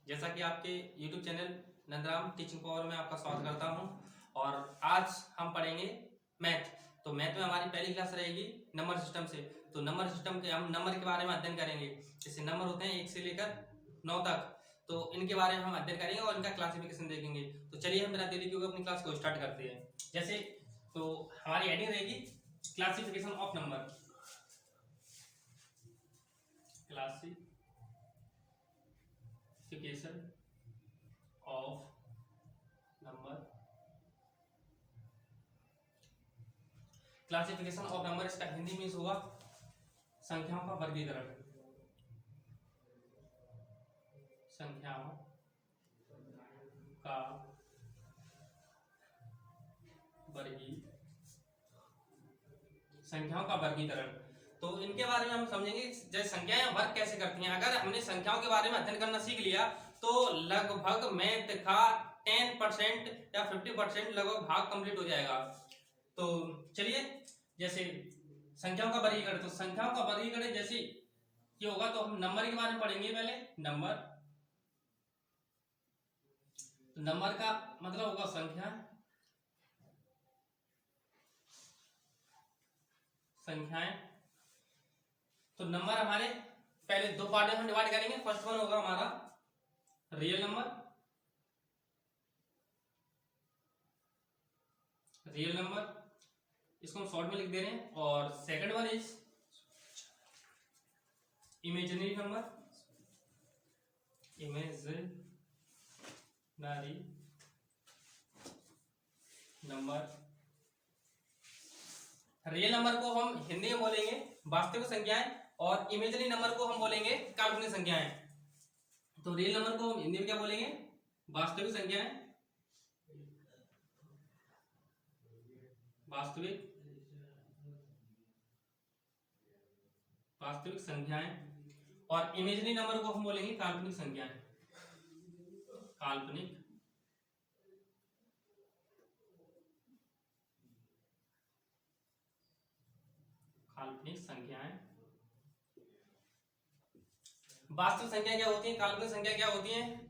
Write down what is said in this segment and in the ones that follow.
जैसा कि आपके YouTube channel Nandram teaching power में आपका स्वागत करता हूं और आज हम पढ़ेंगे मैथ। तो मैथ में हमारी पहली क्लास रहेगी नंबर सिस्टम से। तो नंबर सिस्टम के हम नंबर के बारे में अध्ययन करेंगे। जैसे नंबर होते हैं 1 से लेकर 9 तक, तो इनके बारे में हम अध्ययन करेंगे और इनका क्लासिफिकेशन देखेंगे। तो चलिए हम बिना देरी किए अपनी क्लास को स्टार्ट करते हैं। जैसे तो हमारी हेडिंग रहेगी classification of number. Classification of number. Classification of number इसका हिंदी मीन्स होगा संख्याओं का वर्गीकरण। संख्याओं का वर्गीकरण। तो इनके बारे में हम समझेंगे जैसे संख्याएं वर्ग कैसे करती हैं। अगर हमने संख्याओं के बारे में अध्ययन करना सीख लिया तो लगभग मैथ का 10% या 50% लगभग भाग कंप्लीट हो जाएगा। तो चलिए जैसे संख्याओं का वर्गीकरण, तो संख्याओं का वर्गीकरण जैसे ये होगा तो हम नंबर के बारे में पढ़ेंगे। पहले नंबर, तो नंबर का मतलब होगा संख्या, संख्याएं। तो नंबर हमारे पहले दो पार्ट में हम डिवाइड करेंगे। फर्स्ट वन होगा हमारा रियल नंबर, रियल नंबर इसको हम शॉर्ट में लिख दे रहे हैं। और second one is imaginary number, imaginary number. Real number को हम हिंदी में बोलेंगे वास्तविक संख्याएं और इमेजिनरी नंबर को हम बोलेंगे काल्पनिक संख्याएं। तो रियल नंबर को हम हिंदी में क्या बोलेंगे? वास्तविक संख्याएं, वास्तविक संख्याएं। और इमेजिनरी नंबर को हम बोलेंगे काल्पनिक संख्याएं, काल्पनिक संख्याएं। वास्तविक संख्या क्या होती है, काल्पनिक संख्या क्या होती है,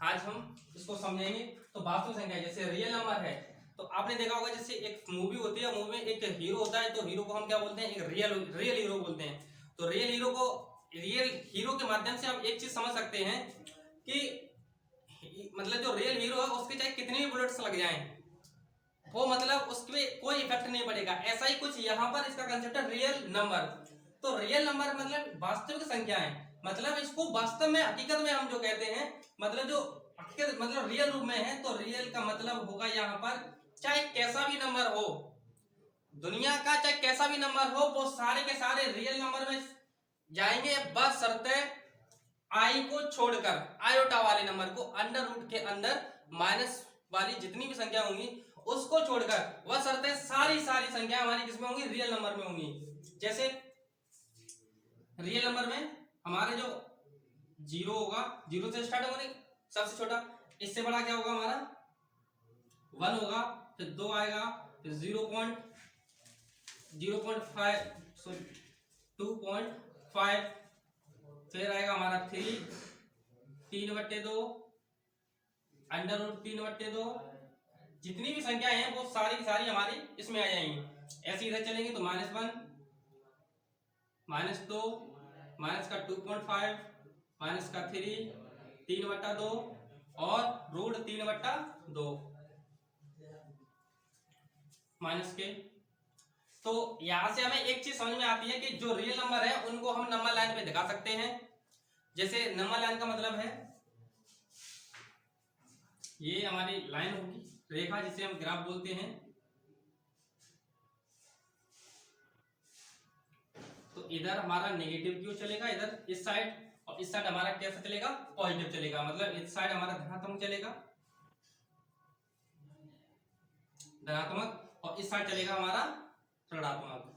आज हम इसको समझेंगे। तो वास्तविक संख्या जैसे रियल नंबर है, तो आपने देखा होगा जैसे एक मूवी होती है, मूवी में एक हीरो होता है, तो हीरो को हम क्या बोलते हैं? एक रियल हीरो बोलते हैं। तो रियल हीरो के माध्यम से हम एक चीज समझ सकते हैं कि मतलब जो रियल हीरो है उसके चाहे कितने भी बुलेट्स लग जाएं, वो मतलब उसके कोई इफेक्ट नहीं पड़ेगा। ऐसा ही कुछ यहाँ पर इसका कंसेप्ट है रियल नंबर। तो रियल नंबर मतलब वास्तविक संख्याएं, मतलब इसको वास्तव में हकीकत में हम जो कहते हैं, मतलब जो हकीकत मतलब रियल रूप में है, तो रियल का मतलब होगा यहाँ पर चाहे कैसा भी नंबर हो, दुनिया का चाहे कैसा भी नंबर हो, वो सारे के सारे रियल नंबर में जाएंगे, बस शर्ते आई को छोड़कर, आयोटा वाले नंबर को, अंडर रूट के अंदर माइनस वाली जितनी भी संख्या होंगी उसको छोड़कर वह शर्तें सारी संख्या हमारी किसमें होंगी? रियल नंबर में होंगी। जैसे रियल नंबर में हमारे जो जीरो होगा, जीरो से स्टार्ट होंगे सबसे छोटा, इससे बड़ा क्या होगा हमारा? 1 होगा, फिर 2 आएगा, फिर 0.5, 2.5, फिर आएगा हमारा 3/2, अंडर रूट 3/2। जितनी भी संख्या हैं वो सारी की सारी हमारी इसमें आ जाएंगी। ऐसे इधर चलेंगे तो -1, -2, माइनस का 2.5, माइनस का 3, 3/2 और रूट 3/2 माइनस के। तो यहां से हमें एक चीज समझ में आती है कि जो रियल नंबर है उनको हम नंबर लाइन पे दिखा सकते हैं। जैसे नंबर लाइन का मतलब है ये हमारी लाइन होगी, रेखा, जिसे हम ग्राफ बोलते हैं। तो इधर हमारा नेगेटिव क्यों चलेगा, इधर इस साइड, और इस साइड हमारा कैसा चलेगा? पॉजिटिव चलेगा। मतलब इस साइड हमारा धनात्मक चलेगा, धनात्मक, और इस साइड चलेगा हमारा ऋणात्मक।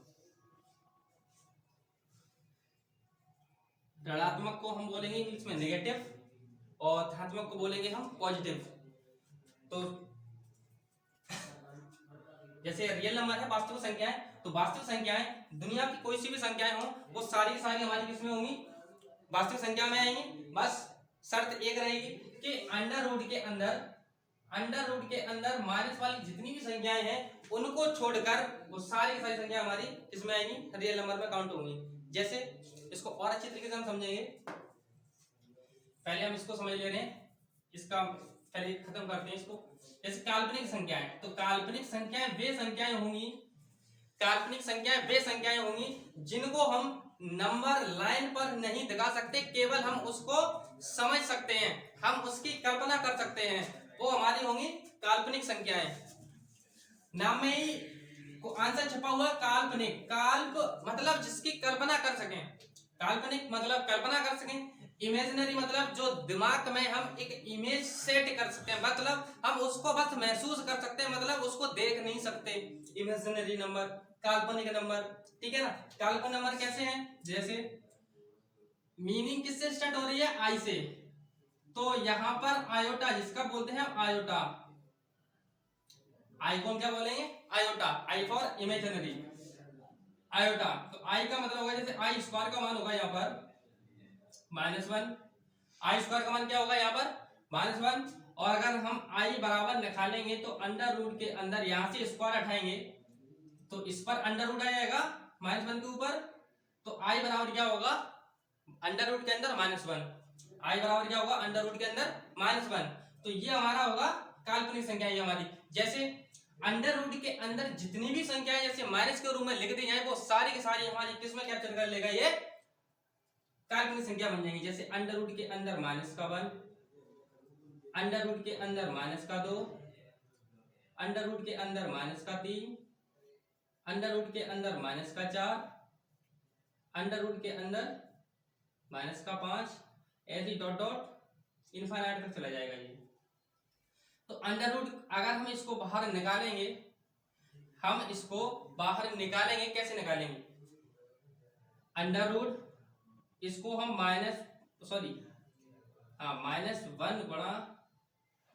ऋणात्मक को हम बोलेंगे इंग्लिश में नेगेटिव और धनात्मक को बोलेंगे हम पॉजिटिव। तो जैसे रियल नंबर है वास्तविक संख्या है, तो वास्तविक संख्याएं दुनिया की कोई सी भी संख्याएं हो वो सारी की सारी हमारी किसमें होंगी? वास्तविक संख्या में आएंगी। बस शर्त एक रहेगी कि अंडर रूट के अंदर माइनस वाली जितनी भी संख्याएं हैं उनको छोड़कर वो सारी की सारी संख्या हमारी इसमें आएंगी, रियल नंबर में काउंट होंगी। जैसे इसको और अच्छी तरीके से हम समझेंगे, पहले हम इसको समझ ले रहे हैं, इसका पहले खत्म करते हैं इसको। जैसे काल्पनिक संख्याएं, तो काल्पनिक संख्याएं वे संख्याएं होंगी जिनको हम नंबर लाइन पर नहीं दिखा सकते, केवल हम उसको समझ सकते हैं, हम उसकी कल्पना कर सकते हैं, वो हमारी होंगी काल्पनिक संख्याएं। नाम में ही को आंसर छपा हुआ काल्पनिक, काल्प मतलब जिसकी कल्पना कर सकें, काल्पनिक मतलब कल्पना कर सकें, इमेजिनरी मतलब जो दिमाग में हम एक इमेज सेट कर सकते हैं, मतलब हम उसको बस महसूस कर सकते हैं, मतलब उसको देख नहीं सकते। इमेजिनरी नंबर, काल्पनिक नंबर, ठीक है ना। काल्पनिक नंबर कैसे हैं, जैसे मीनिंग किससे स्टार्ट हो रही है, आई से, तो यहां पर आयोटा जिसका बोलते हैं आयोटा, आई को हम क्या बोलेंगे, iota, I for imaginary, iota. तो आई का मतलब होगा, जैसे आई स्क्वायर का मान होगा यहाँ पर -1, आई स्क्वायर का मान क्या होगा यहाँ पर -1, और अगर हम आई बराबर निकालेंगे तो अंडर रूट के अंदर यहाँ से स्क्वायर हटाएंगे तो इस पर अंडर रूट आ जाएगा -1 के ऊपर, तो आई बराबर क्या होगा अंडर रूट के अंदर -1, आई बराबर क्या होगा अंडर रूट के अंदर -1। तो ये हमारा होगा काल्पनिक संख्या हमारी। जैसे अंडर रूट के अंदर जितनी भी संख्याएं जैसे माइनस के रूप में लिख दी जाए वो सारी की सारी हमारी किसमें कैप्चर कर लेगा, ये काल्पनिक संख्या बन जाएंगी। जैसे अंडर रूट के अंदर -1, अंडर रूट के अंदर -2, अंडर रूट के अंदर -3, अंडर रूट के अंदर -4, अंडर रूट के अंदर -5, ऐसे डॉट डॉट इनफाइनाइट तक चला जाएगा ये। तो अंडर रूट अगर हम इसको बाहर निकालेंगे, हम इसको बाहर निकालेंगे, कैसे निकालेंगे, अंडर रूट इसको हम -1 गुणा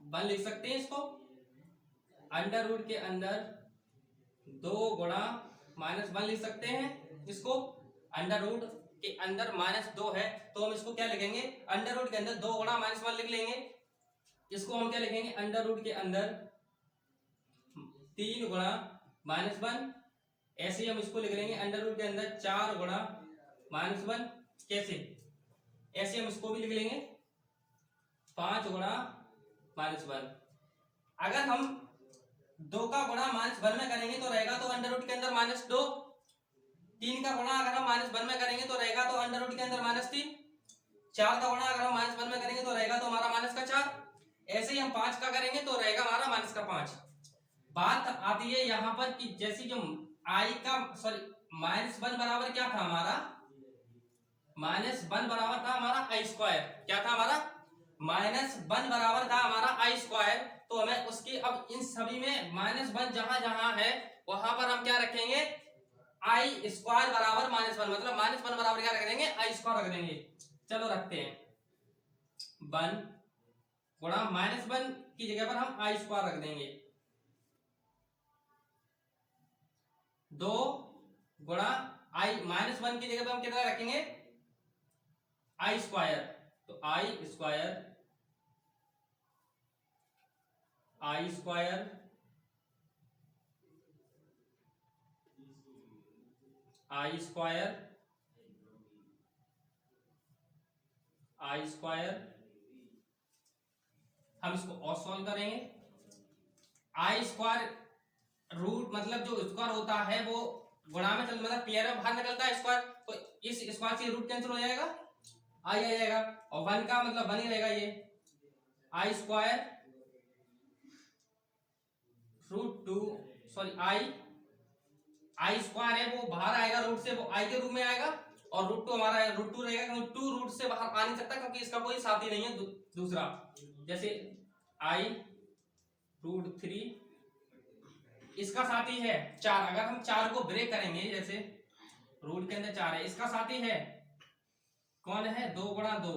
1 लिख सकते हैं इसको, अंडर रूट के अंदर 2 गुणा -1 लिख सकते हैं इसको, अंडर रूट के अंदर -2 है तो हम इसको क्या लिखेंगे, अंडर रूट के अंदर 2 गुणा -1 लिख लेंगे, इसको हम क्या लिखेंगे, अंडर रूट के अंदर 3 गुणा -1, ऐसे ही हम इसको लिख लेंगे अंडर रूट के अंदर 4 गुणा -1, कैसे, ऐसे हम इसको भी लिख लेंगे 5 गुणा -1। अगर हम 2 का गुणा -1 में करेंगे तो रहेगा तो अंडर रूट के अंदर -2, 3 का गुणा अगर हम -1 में करेंगे तो रहेगा तो अंडर रूट के अंदर -3, 4 का गुणा अगर हम -1 में करेंगे तो रहेगा तो हमारा -4, ऐसे ही हम 5 का करेंगे तो रहेगा हमारा -5। बात आती है यहाँ पर कि जैसे जो आई का -1 बराबर क्या था हमारा, -1 बराबर था हमारा आई स्क्वायर, क्या था हमारा -1 बराबर था हमारा आई स्क्वायर, तो हमें उसकी अब इन सभी में -1 जहां जहां है वहां पर हम क्या रखेंगे, आई स्क्वायर बराबर -1, मतलब -1 बराबर क्या रख देंगे, आई स्क्वायर रख देंगे। चलो रखते हैं 1 गुणा -1 की जगह पर हम आई स्क्वायर रख देंगे, 2 गुणा आई -1 की जगह पर हम कितना रखेंगे, आई स्क्वायर, तो आई स्क्वायर आई स्क्वायर आई स्क्वायर आई स्क्वायर, हम इसको और सॉल्व करेंगे। आई स्क्वायर रूट मतलब जो स्क्वायर होता है वो गुणा में मतलब पेयर में बाहर निकलता है स्क्वायर, तो इस स्क्वायर से रूट कैंसिल हो जाएगा, आई आ जाएगा, और 1 का मतलब 1 ही रहेगा, ये आई स्क्वायर आई स्क्वायर है वो बाहर आएगा रूट से, वो आई के रूप में आएगा, और √2 हमारा √2 रहेगा क्योंकि 2 रूट से बाहर आ नहीं सकता क्योंकि इसका कोई साथी नहीं है दूसरा। जैसे आई √3 इसका साथी है 4, अगर हम 4 को ब्रेक करेंगे, जैसे रूट के अंदर 4 है, इसका साथी है कौन है, 2 गुणा 2,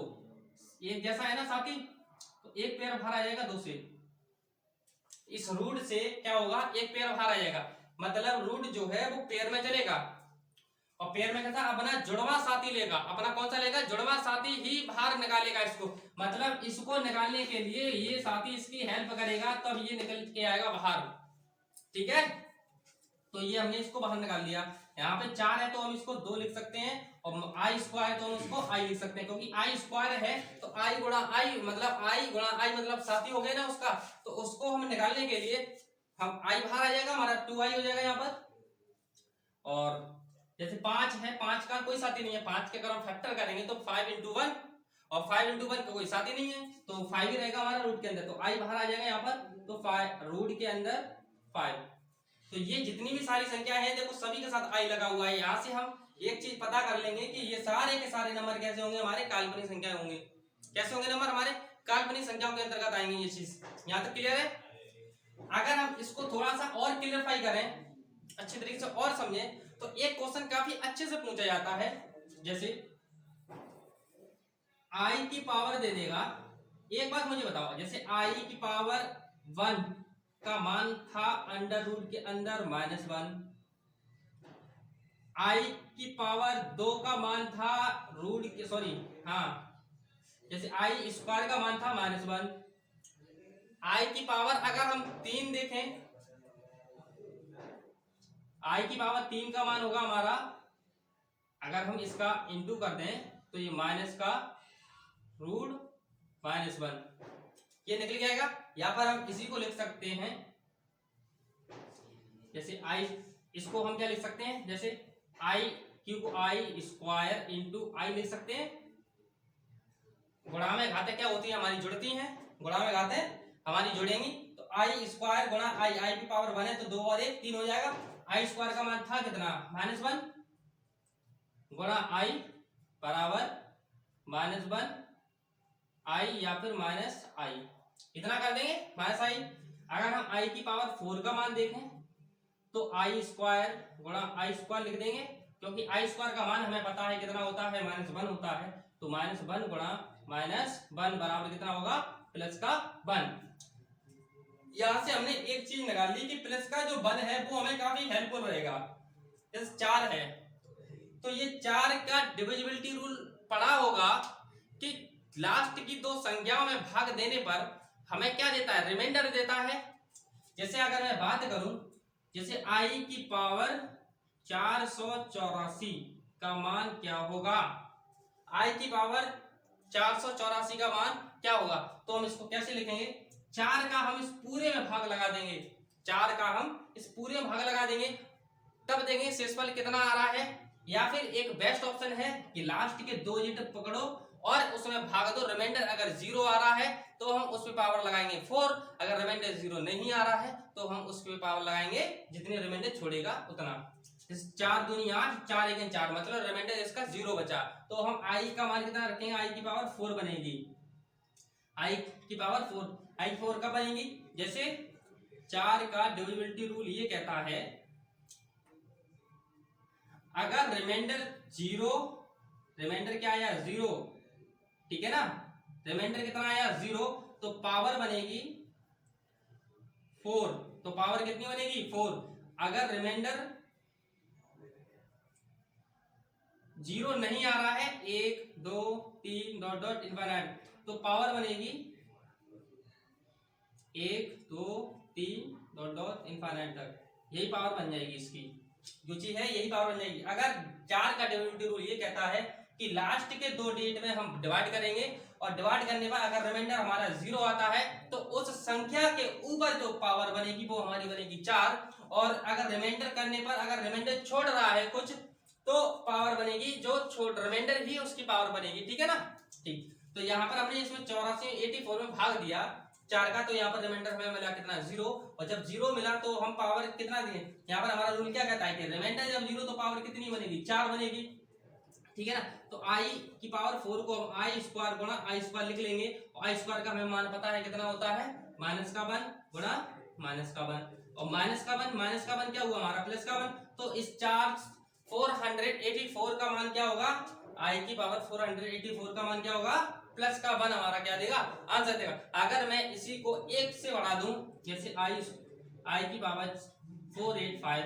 एक जैसा है ना साथी, तो एक पेयर बाहर आ जाएगा 2 से, इस रूट से क्या होगा, एक पेयर बाहर आ जाएगा, मतलब रूट जो है वो पेयर में चलेगा, और पेयर में कैसा अपना जुड़वा साथी लेगा, अपना कौन सा लेगा, जुड़वा साथी ही बाहर निकालेगा इसको, मतलब इसको निकालने के लिए ये साथी इसकी हेल्प करेगा, तब ये निकल के आएगा बाहर। ठीक है, तो ये हमने इसको बाहर निकाल लिया। यहाँ पे 4 है तो हम इसको 2 लिख सकते हैं, और आई स्क्वायर है तो हम उसको आई लिख सकते हैं, क्योंकि आई स्क्वायर है तो आई गुणा आई मतलब साथी हो गया ना उसका। तो उसको हम निकालने के लिए हम आई बाहर आ जाएगा, हमारा 2i हो जाएगा यहाँ पर। और जैसे 5 है, 5 का कोई साथी नहीं है, 5 के अगर हम फैक्टर करेंगे तो 5 into 1, और 5 into 1 का कोई साथी नहीं है तो 5 ही रहेगा हमारा रूट के अंदर, तो आई बाहर आ जाएगा यहाँ पर। तो 5 रूट के अंदर 5। तो ये जितनी भी सारी संख्या है देखो सभी के साथ आई लगा हुआ है। यहाँ से हम एक चीज पता कर लेंगे कि ये सारे के सारे नंबर कैसे होंगे, हमारे काल्पनिक संख्या होंगे। कैसे होंगे नंबर, हमारे काल्पनिक संख्याओं के अंतर्गत आएंगे। ये चीज यहाँ तक क्लियर है। अगर हम इसको थोड़ा सा और क्लियरफाई करें, अच्छी तरीके से और समझें, तो एक क्वेश्चन काफी अच्छे से पूछा जाता है। जैसे आई की पावर दे देगा, एक बात मुझे बताओ, जैसे आई की पावर 1 का मान था अंडर रूट के अंदर -1, आई की पावर 2 का मान था रूट के जैसे आई स्क्वायर का मान था -1, आई की पावर अगर हम 3 देखें, आई की पावर 3 का मान होगा हमारा, अगर हम इसका इंटू कर दें तो ये माइनस का रूट -1 ये निकल जाएगा। या पर हम इसी को लिख सकते हैं, जैसे आई, इसको हम क्या लिख सकते हैं, जैसे आई क्यू को आई स्क्वायर इंटू आई लिख सकते हैं। गुणा में घातें क्या होती है हमारी, जुड़ती हैं। गुणा में घातें हमारी जुड़ेंगी, तो आई स्क्वायर गुणा आई, आई की पावर 1 है तो 2 और 1 3 हो जाएगा। आई स्क्वायर का मान था कितना, -1 गुणा आई बराबर -1 आई या फिर -i, इतना कर देंगे -i। अगर हम आई की पावर 4 का मान देखें तो आई स्क्वायर गुणा आई स्क्वायर लिख देंगे, क्योंकि आई स्क्वायर का मान हमें पता है कितना होता है, -1 होता है। तो -1 गुणा -1 बराबर कितना होगा, प्लस का 1। यहां से हमने एक चीज निकाल ली कि प्लस का जो 1 है वो हमें काफी हेल्पफुल रहेगा। जैसे 4 है तो ये 4 का डिविजिबिलिटी रूल पढ़ा होगा कि लास्ट की 2 संख्याओं में भाग देने पर हमें क्या देता है, रिमाइंडर देता है। जैसे अगर मैं बात करूं, जैसे आई की पावर 484 का मान क्या होगा, आई की पावर 484 का मान क्या होगा, तो हम इसको कैसे लिखेंगे, 4 का हम इस पूरे में भाग लगा देंगे, 4 का हम इस पूरे में भाग लगा देंगे, तब देंगे शेषफल कितना आ रहा है। या फिर एक बेस्ट ऑप्शन है कि लास्ट के 2 डिजिट पकड़ो और उसमें भाग दो, रिमाइंडर अगर 0 आ रहा है तो हम उस पे पावर लगाएंगे 4, अगर रिमाइंडर 0 नहीं आ रहा है तो हम उस पे पावर लगाएंगे जितने रिमाइंडर छोड़ेगा उतना। 4 दूनी 8, 4 1 4, मतलब रिमाइंडर इसका 0 बचा, तो हम आई का मान कितना रखेंगे, आई की पावर 4 बनेगी, आई की पावर 4, आई 4 कब बनेगी, जैसे 4 का डिविजिबिलिटी रूल ये कहता है अगर रिमाइंडर 0, रिमाइंडर क्या आया 0, ठीक है ना, रिमाइंडर कितना आया 0, तो पावर बनेगी 4, तो पावर कितनी बनेगी 4। अगर रिमाइंडर 0 नहीं आ रहा है, 1 2 3 डॉट डॉट इनफिनिट, तो पावर बनेगी 1 2 3 डॉट डॉट इनफिनिट तक, यही पावर बन जाएगी इसकी, जो चीज है यही पावर बन जाएगी। अगर 4 का डिविजिबिलिटी रूल ये कहता है कि लास्ट के 2 डिजिट में हम डिवाइड करेंगे और डिवाइड करने पर अगर रिमाइंडर हमारा 0 आता है तो उस संख्या के ऊपर जो पावर बनेगी वो हमारी बनेगी 4, और अगर रिमाइंडर करने पर अगर रिमाइंडर छोड़ रहा है कुछ तो पावर बनेगी जो छोड़ रिमाइंडर ही उसकी पावर बनेगी, ठीक है ना। ठीक, तो यहाँ पर हमने इसमें 84 में भाग दिया 4 का, तो यहाँ पर रिमाइंडर हमें मिला कितना 0, और जब 0 मिला तो हम पावर कितना दिए, यहाँ पर हमारा रूल क्या कहता है कि रिमाइंडर जब 0 तो पावर कितनी बनेगी 4 बनेगी, ठीक है ना। तो आई की पावर 4 को हम आई स्क्वायर गुणा आई स्क्वायर लिख लेंगे, और आई स्क्वायर का हमें मान पता है कितना होता है, -1 गुणा -1, और -1 क्या हुआ हमारा +1, तो इस 484 का मान क्या होगा, आई की पावर 484 का मान क्या होगा, +1 हमारा क्या देगा, आंसर देगा। अगर मैं इसी को 1 से बढ़ा दूं, जैसे आई की पावर 485,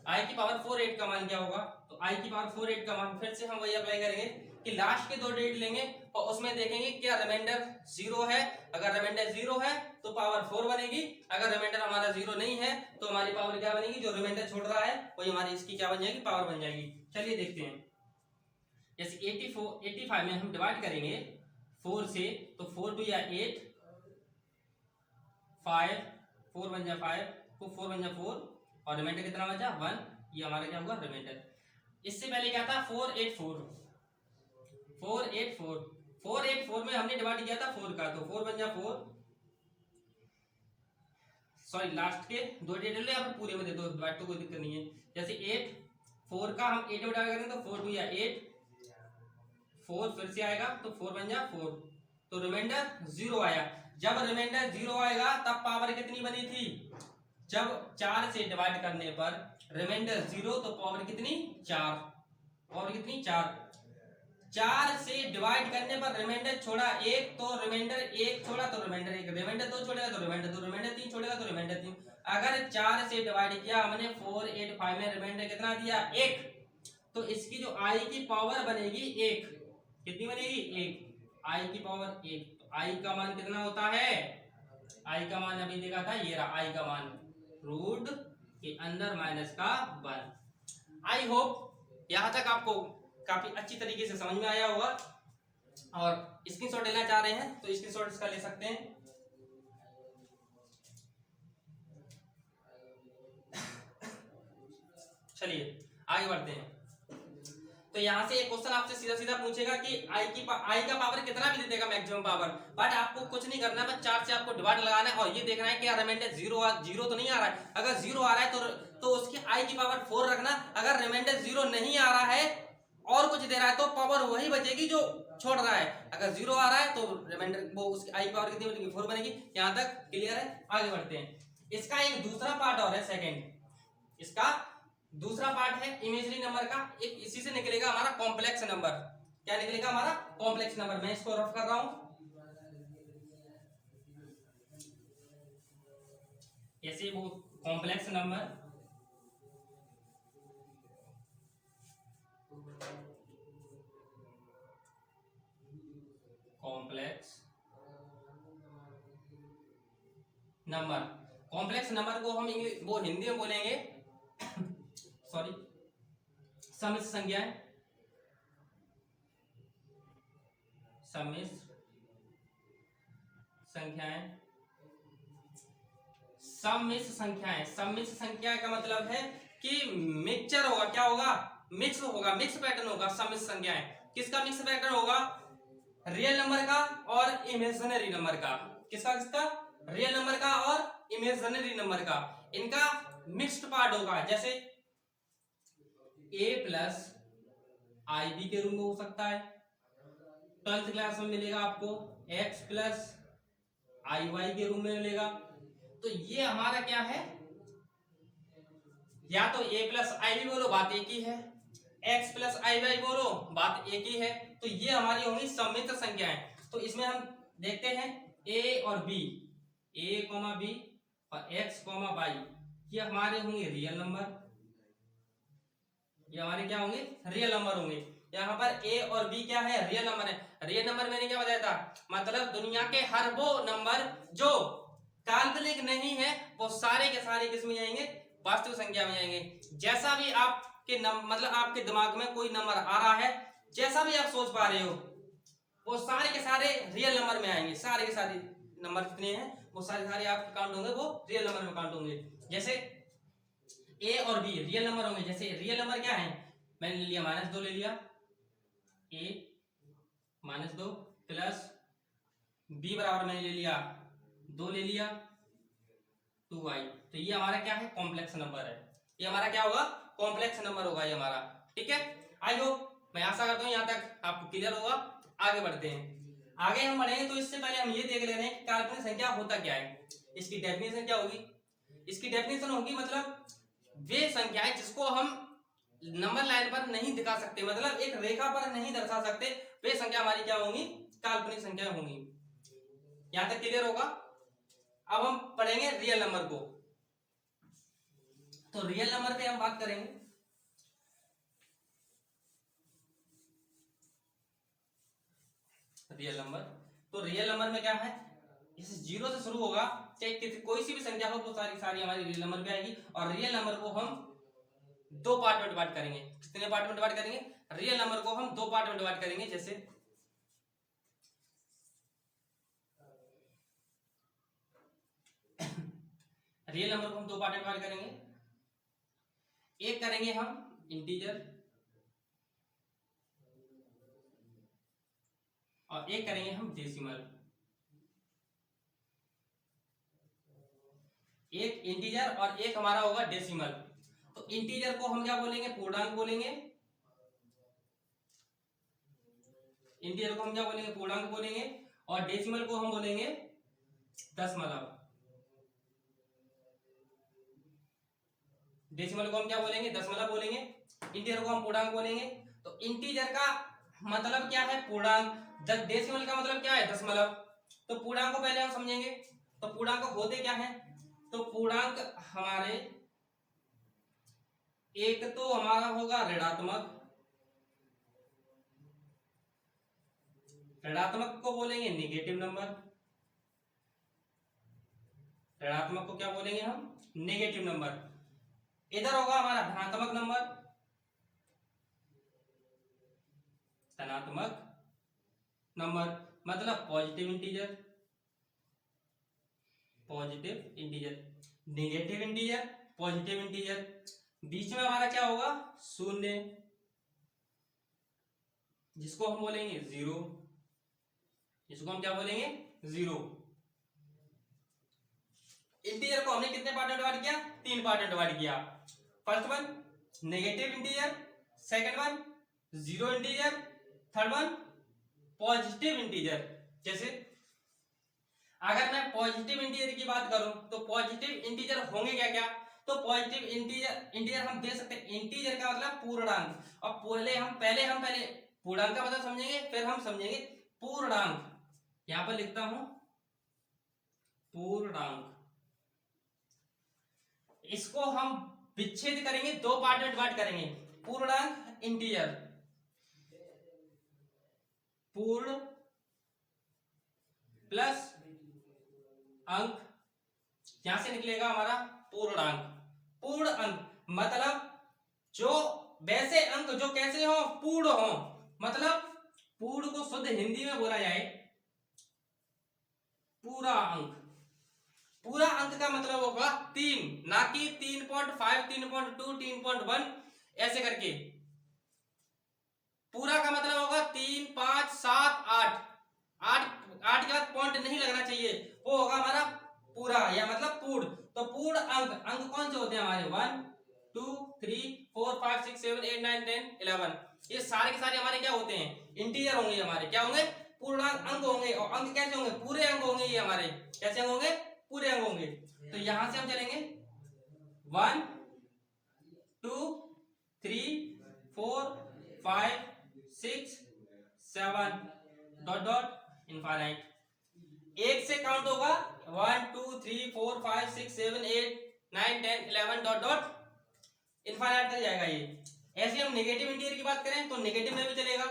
आई की पावर 48 का मान क्या होगा, तो आई की पावर 48 का मान फिर से हम वही अप्लाई करेंगे कि लास्ट के 2 डिजिट लेंगे और उसमें देखेंगे क्या रिमाइंडर 0 है। अगर रिमाइंडर 0 है तो पावर 4 बनेगी, अगर रिमाइंडर हमारा 0 नहीं है तो हमारी पावर क्या बनेगी, जो रिमाइंडर छोड़ रहा है वही हमारी इसकी क्या बन जाएगी, पावर बन जाएगी। चलिए देखते हैं। जैसे 85 में हम डिवाइड करेंगे 4 से, तो 4 2 या 8, 5 4 बन जा 5, तो 4 बन जा 4 और रिमाइंडर कितना बचा 1, ये हमारा क्या होगा रिमाइंडर। इससे पहले क्या था 484 में हमने डिवाइड किया था 4 का, तो 4 बन जा 4, सॉरी लास्ट के 2 डिजिट ले आप पूरे में दे दो, डिवाइड तो कोई दिक्कत नहीं है। जैसे 8 4 का हम 8 में डिवाइड करेंगे तो 4 2 या 8, 4 फिर से आएगा तो 4 बन जा 4, तो रिमाइंडर 0 आया। जब रिमाइंडर 0 आएगा तब पावर कितनी बनी थी, जब 4 से डिवाइड करने पर रिमाइंडर 0 तो पावर कितनी 4, पावर कितनी 4, 4 से डिवाइड करने पर रिमाइंडर छोड़ा 1, तो रिमाइंडर 1 छोड़ा तो रिमाइंडर 1, रिमाइंडर 2 छोड़ेगा तो रिमाइंडर 2, रिमाइंडर 3 छोड़ेगा तो रिमाइंडर 3। अगर 4 से डिवाइड किया हमने 485 में, रिमाइंडर कितना दिया 1, तो इसकी जो आई की पावर बनेगी 1, कितनी बनेगी 1, आई की पावर 1। तो आई का मान कितना होता है, आई का मान अभी देखा था, ये रहा आई का मान रूट के अंदर माइनस का 1। आई होप यहां तक आपको काफी अच्छी तरीके से समझ में आया होगा। और स्क्रीनशॉट लेना चाह रहे हैं तो स्क्रीनशॉट इसका ले सकते हैं। चलिए आगे बढ़ते हैं। तो यहाँ से एक क्वेश्चन आपसे सीधा सीधा पूछेगा कि आई का पावर कितना भी दे देगा मैक्सिमम पावर, बट आपको कुछ नहीं करना, बस 4 से आपको डिवाइड लगाना है और ये देखना है कि रिमाइंडर 0 तो नहीं आ रहा है। अगर 0 आ रहा है तो उसकी आई की पावर 4 रखना। अगर रिमाइंडर 0 नहीं आ रहा है और कुछ दे रहा है तो पावर वही बचेगी जो छोड़ रहा है। अगर 0 आ रहा है तो रिमाइंडर वो उसकी आई पावर कितनी बनेगी 4 बनेगी। यहाँ तक क्लियर है, आगे बढ़ते हैं। इसका एक दूसरा पार्ट और है, सेकंड इसका दूसरा पार्ट है इमेजिनरी नंबर का। एक इसी से निकलेगा हमारा कॉम्प्लेक्स नंबर। क्या निकलेगा हमारा कॉम्प्लेक्स नंबर। मैं इसको रफ कर रहा हूं, ऐसे वो कॉम्प्लेक्स नंबर कॉम्प्लेक्स नंबर को हम वो हिंदी में बोलेंगे सॉरी सम्मिश्र संख्याएं, सम्मिश्र संख्याएं। सम्मिश्र संख्या का मतलब है कि मिक्सचर होगा, क्या होगा मिक्स होगा, मिक्स पैटर्न होगा। सम्मिश्र संख्याएं किसका मिक्स पैटर्न होगा, रियल नंबर का और इमेजिनरी नंबर का। किसका किसका, रियल नंबर का और इमेजिनरी नंबर का, इनका मिक्स्ड पार्ट होगा। जैसे a प्लस आई बी के रूप में हो सकता है, 12th क्लास में मिलेगा आपको x प्लस आई वाई के रूप में मिलेगा। तो ये हमारा क्या है, या तो a प्लस आई बी बोलो बात एक ही है, x प्लस आई वाई बोलो बात एक ही है। तो ये हमारी होंगी सम्मिश्र संख्याएं। तो इसमें हम देखते हैं a और b, a, b और x, y, ये हमारे होंगे रियल नंबर, ये हमारे क्या होंगे रियल नंबर होंगे। यहाँ पर a और b क्या है, रियल नंबर है। रियल नंबर मैंने क्या बताया था, मतलब दुनिया के हर वो नंबर जो काल्पनिक नहीं है वो सारे के सारे किस में जाएंगे, वास्तविक संख्या में जाएंगे। जैसा भी आपके मतलब आपके दिमाग में कोई नंबर आ रहा है, जैसा भी आप सोच पा रहे हो, वो सारे के सारे रियल नंबर में आएंगे। सारे के सारे नंबर कितने हैं वो सारे आपके काउंट होंगे, वो रियल नंबर में काउंट होंगे। जैसे a और b रियल नंबर होंगे। जैसे रियल नंबर क्या है, मैंने ले लिया -2 ले लिया, a -2 प्लस b बराबर मैंने ले लिया 2 ले लिया 2y। तो ये हमारा क्या है कॉम्प्लेक्स नंबर है। ये हमारा क्या होगा कॉम्प्लेक्स नंबर होगा ये हमारा। ठीक है, आई होप मैं आशा करता हूं यहां तक आपको क्लियर होगा। आगे बढ़ते हैं। आगे हम बढ़ेंगे तो इससे पहले हम ये देख ले रहे हैं कि काल्पनिक संख्या होता क्या है। इसकी डेफिनेशन क्या होगी, इसकी डेफिनेशन होगी मतलब वे संख्याएं जिसको हम नंबर लाइन पर नहीं दिखा सकते, मतलब एक रेखा पर नहीं दर्शा सकते, वे संख्या हमारी क्या होंगी काल्पनिक संख्या होंगी। यहां तक क्लियर होगा। अब हम पढ़ेंगे रियल नंबर को। तो रियल नंबर पे हम बात करेंगे। Real number. तो रियल नंबर में क्या है, इस 0 से शुरू होगा, चाहे कोई सी भी संख्या हो तो सारी सारी हमारी रियल नंबर पे आएगी। और रियल नंबर को हम दो पार्ट में डिवाइड करेंगे। कितने पार्ट में डिवाइड करेंगे, रियल नंबर को हम दो पार्ट में डिवाइड करेंगे। जैसे रियल नंबर को हम दो पार्ट में डिवाइड करेंगे, एक करेंगे हम इंटीजर और एक करेंगे हम डेसिमल। एक इंटीजर और एक हमारा होगा डेसिमल। तो इंटीजर को हम क्या बोलेंगे, पूर्णांक बोलेंगे। इंटीजर को हम क्या बोलेंगे, पूर्णांक बोलेंगे। और डेसिमल को हम बोलेंगे दशमलव। डेसिमल को हम क्या बोलेंगे, दशमलव बोलेंगे। इंटीजर को हम पूर्णांक बोलेंगे। तो इंटीजर का मतलब क्या है, पूर्णांक। डेसिमल का मतलब क्या है, दशमलव। तो पूर्णांक को पहले हम समझेंगे। तो पूर्णांक होते क्या है, तो पूर्णांक हमारे एक तो हमारा होगा ऋणात्मक, ऋणात्मक को बोलेंगे नेगेटिव नंबर। ऋणात्मक को क्या बोलेंगे हम, नेगेटिव नंबर। इधर होगा हमारा धनात्मक नंबर, धनात्मक नंबर मतलब positive integer, positive integer. Negative integer, positive integer. बीच में हमारा क्या होगा, शून्य, जिसको हम बोलेंगे जीरो। इसको हम क्या बोलेंगे, जीरो। इंटीजर को हमने कितने पार्ट में डिवाइड किया, तीन पार्ट में डिवाइड किया। First one negative integer, second one zero integer, third one positive integer. जैसे अगर मैं पॉजिटिव इंटीजर की बात करूं तो पॉजिटिव इंटीजर होंगे क्या क्या, तो पॉजिटिव इंटीजर हम दे सकते हैं। इंटीजर का मतलब पूर्णांक। और पहले पूर्णांक का मतलब समझेंगे, फिर हम समझेंगे पूर्णांक। यहां पर लिखता हूं पूर्णांक। इसको हम विच्छेद करेंगे, दो पार्ट में डिवाइड करेंगे। पूर्णांक इंटीजर, पूर्ण प्लस अंक, यहां से निकलेगा हमारा पूर्णांक। पूर्ण अंक मतलब जो वैसे अंक जो कैसे हो, पूर्ण हो। मतलब पूर्ण को शुद्ध हिंदी में बोला जाए पूरा अंक। पूरा अंक का मतलब होगा 3, ना कि 3.5, 3.2, 3.1 ऐसे करके। पूरा का मतलब होगा 3, 5, 7, 8। 8 के बाद पॉइंट नहीं लगना चाहिए, वो होगा हमारा पूरा या मतलब पूर्ण। तो पूर्ण अंक कौन से होते हैं हमारे, 1, 2, 3, 4, 5, 6, 7, 8, 9, 10, 11। ये सारे के सारे हमारे क्या होते हैं, इंटीजर होंगे। हमारे क्या होंगे, पूर्णांक अंक होंगे। और अंक कैसे होंगे, पूरे अंक होंगे। ये हमारे कैसे अंक होंगे, पूरे अंक होंगे। तो यहां से हम चलेंगे 1, 2, 3, 4, 5, 6, 7 डॉट डॉट इनफाइनाइट। एक से काउंट होगा 1, 2, 3, 4, 5, 6, 7, 8, 9, 10, 11 डॉट डॉट इनफाइनाइट तक जाएगा ये। ऐसे हम नेगेटिव इंटीजर की बात करें तो नेगेटिव में भी चलेगा।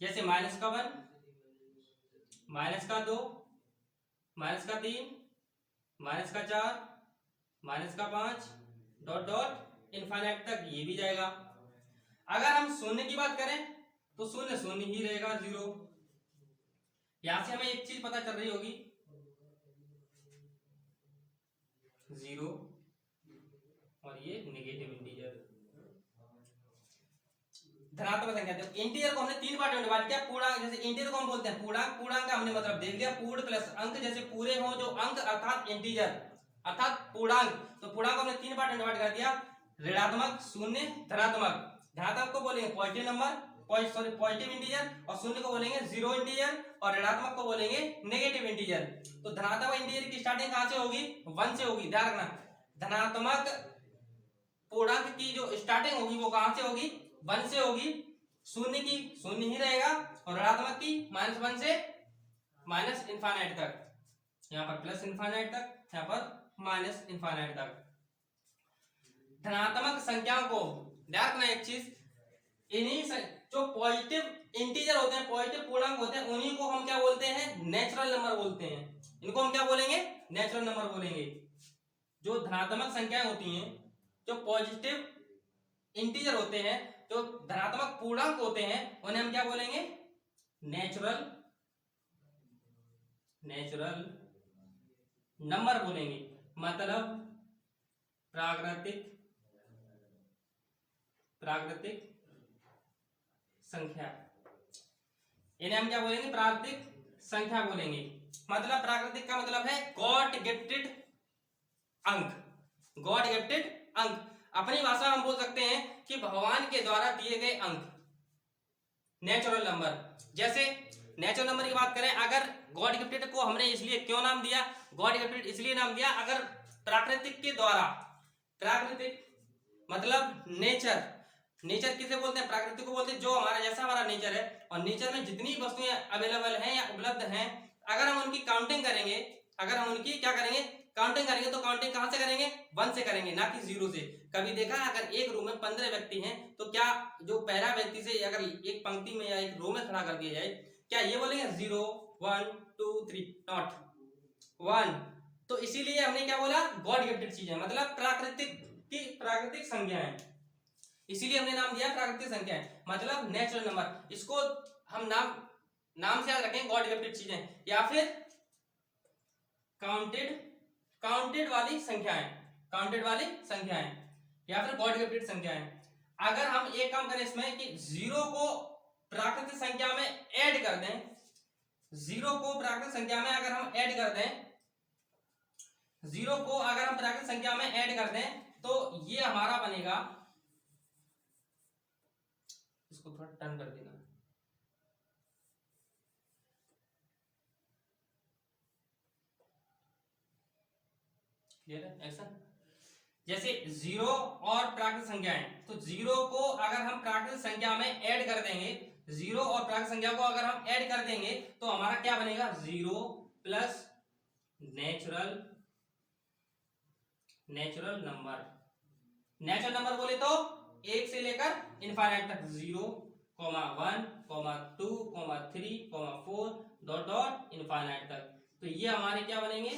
जैसे -1, -2, -3, -4, -5 डॉट डॉट इनफाइनाइट तक ये भी जाएगा। अगर हम शून्य की बात करें तो शून्य शून्य ही रहेगा, 0। यहां से हमें एक चीज पता चल रही होगी, 0 और ये नेगेटिव इंटीजर। धनात्मक संख्या, तो इंटीजर को हमने तीन पार्ट में डिवाइड किया। पूर्णांक, जैसे इंटीजर को हम बोलते हैं पूर्णांक। पूर्णांक का हमने मतलब देख लिया, पूर्ण प्लस अंक। जैसे पूरे हो जो अंक अर्थात इंटीजर अर्थात पूर्णांक। तो पूर्णांक को हमने तीन पार्ट में डिवाइड कर दिया, ऋणात्मक, शून्य, धनात्मक। धनात्मक को बोलेंगे पॉजिटिव नंबर, पॉजिटिव इंटीजर। और शून्य को बोलेंगे जीरो इंटीजर। और ऋणात्मक को बोलेंगे नेगेटिव इंटीजर। तो धनात्मक इंटीजर की स्टार्टिंग कहां से होगी, 1 से होगी। ध्यान रखना, धनात्मक पूर्णांक की जो स्टार्टिंग होगी वो कहां से होगी, 1 से होगी। शून्य की शून्य ही रहेगा। और ऋणात्मक की -1 से माइनस इनफाइनाइट तक। यहां पर प्लस इनफाइनाइट तक, यहां पर माइनस इनफाइनाइट तक। धनात्मक संख्याओं को ध्यान रखना एक चीज, इन्हीं जो पॉजिटिव इंटीजर होते हैं, पॉजिटिव पूर्णांक होते हैं, उन्हीं को हम क्या बोलते हैं, नेचुरल नंबर बोलते हैं। इनको हम क्या बोलेंगे, नेचुरल नंबर बोलेंगे। जो धनात्मक संख्याएं होती हैं, जो पॉजिटिव इंटीजर होते हैं, जो धनात्मक पूर्णांक होते हैं, उन्हें हम क्या बोलेंगे, नेचुरल नंबर बोलेंगे। मतलब प्राकृतिक संख्या, इन्हें हम क्या बोलेंगे, प्राकृतिक संख्या बोलेंगे। मतलब प्राकृतिक का मतलब है गॉड गिफ्टेड अंक। गॉड गिफ्टेड अंक, अपनी भाषा में हम बोल सकते हैं कि भगवान के द्वारा दिए गए अंक, नेचुरल नंबर। जैसे नेचुरल नंबर की बात करें, अगर गॉड गिफ्टेड को हमने इसलिए क्यों नाम दिया, गॉड गिफ्टेड इसलिए नाम दिया, अगर प्राकृतिक के द्वारा, प्राकृतिक मतलब नेचर, नेचर किसे बोलते हैं, प्रकृति को बोलते हैं, जो हमारा जैसा हमारा नेचर है, और नेचर में जितनी वस्तुएं अवेलेबल हैं या उपलब्ध हैं, अगर हम उनकी काउंटिंग करेंगे, अगर हम उनकी क्या करेंगे, काउंटिंग करेंगे, तो काउंटिंग कहां से करेंगे, 1 से करेंगे, ना कि 0 से। कभी देखा है, अगर एक रूम में 15 व्यक्ति हैं, तो क्या जो पहला व्यक्ति से अगर एक पंक्ति में या एक रो में खड़ा कर दिया जाए, क्या ये बोलेंगे 0 1 2 3, नॉट 1। तो इसीलिए हमने क्या बोला, गॉड गिफ्टेड चीज है, मतलब प्राकृतिक संख्याएं, इसीलिए हमने नाम दिया प्राकृतिक संख्या है, मतलब नेचुरल नंबर। इसको हम नाम से याद रखें, गॉड गिफ्टेड चीजें, या फिर काउंटेड वाली संख्याएं, या फिर गॉड गिफ्टेड संख्याएं। अगर हम एक काम करें इसमें कि 0 को प्राकृतिक संख्या में ऐड कर दें, 0 को प्राकृतिक संख्या में अगर हम ऐड कर दें, 0 को अगर हम प्राकृतिक संख्या में ऐड कर दें, तो ये हमारा बनेगा, इसको थोड़ा टर्न कर देना, क्लियर है, एक्शन। जैसे 0 और प्राकृतिक संख्याएं, तो 0 को अगर हम प्राकृतिक संख्या में ऐड कर देंगे, 0 और प्राकृतिक संख्या को अगर हम ऐड कर देंगे, तो हमारा क्या बनेगा, 0 plus natural number. Natural number बोले तो 1 से लेकर इनफाइनाइट तक, 0, 1, 2, 3, 4 डॉट डॉट इनफाइनाइट तक। तो ये हमारे क्या बनेंगे,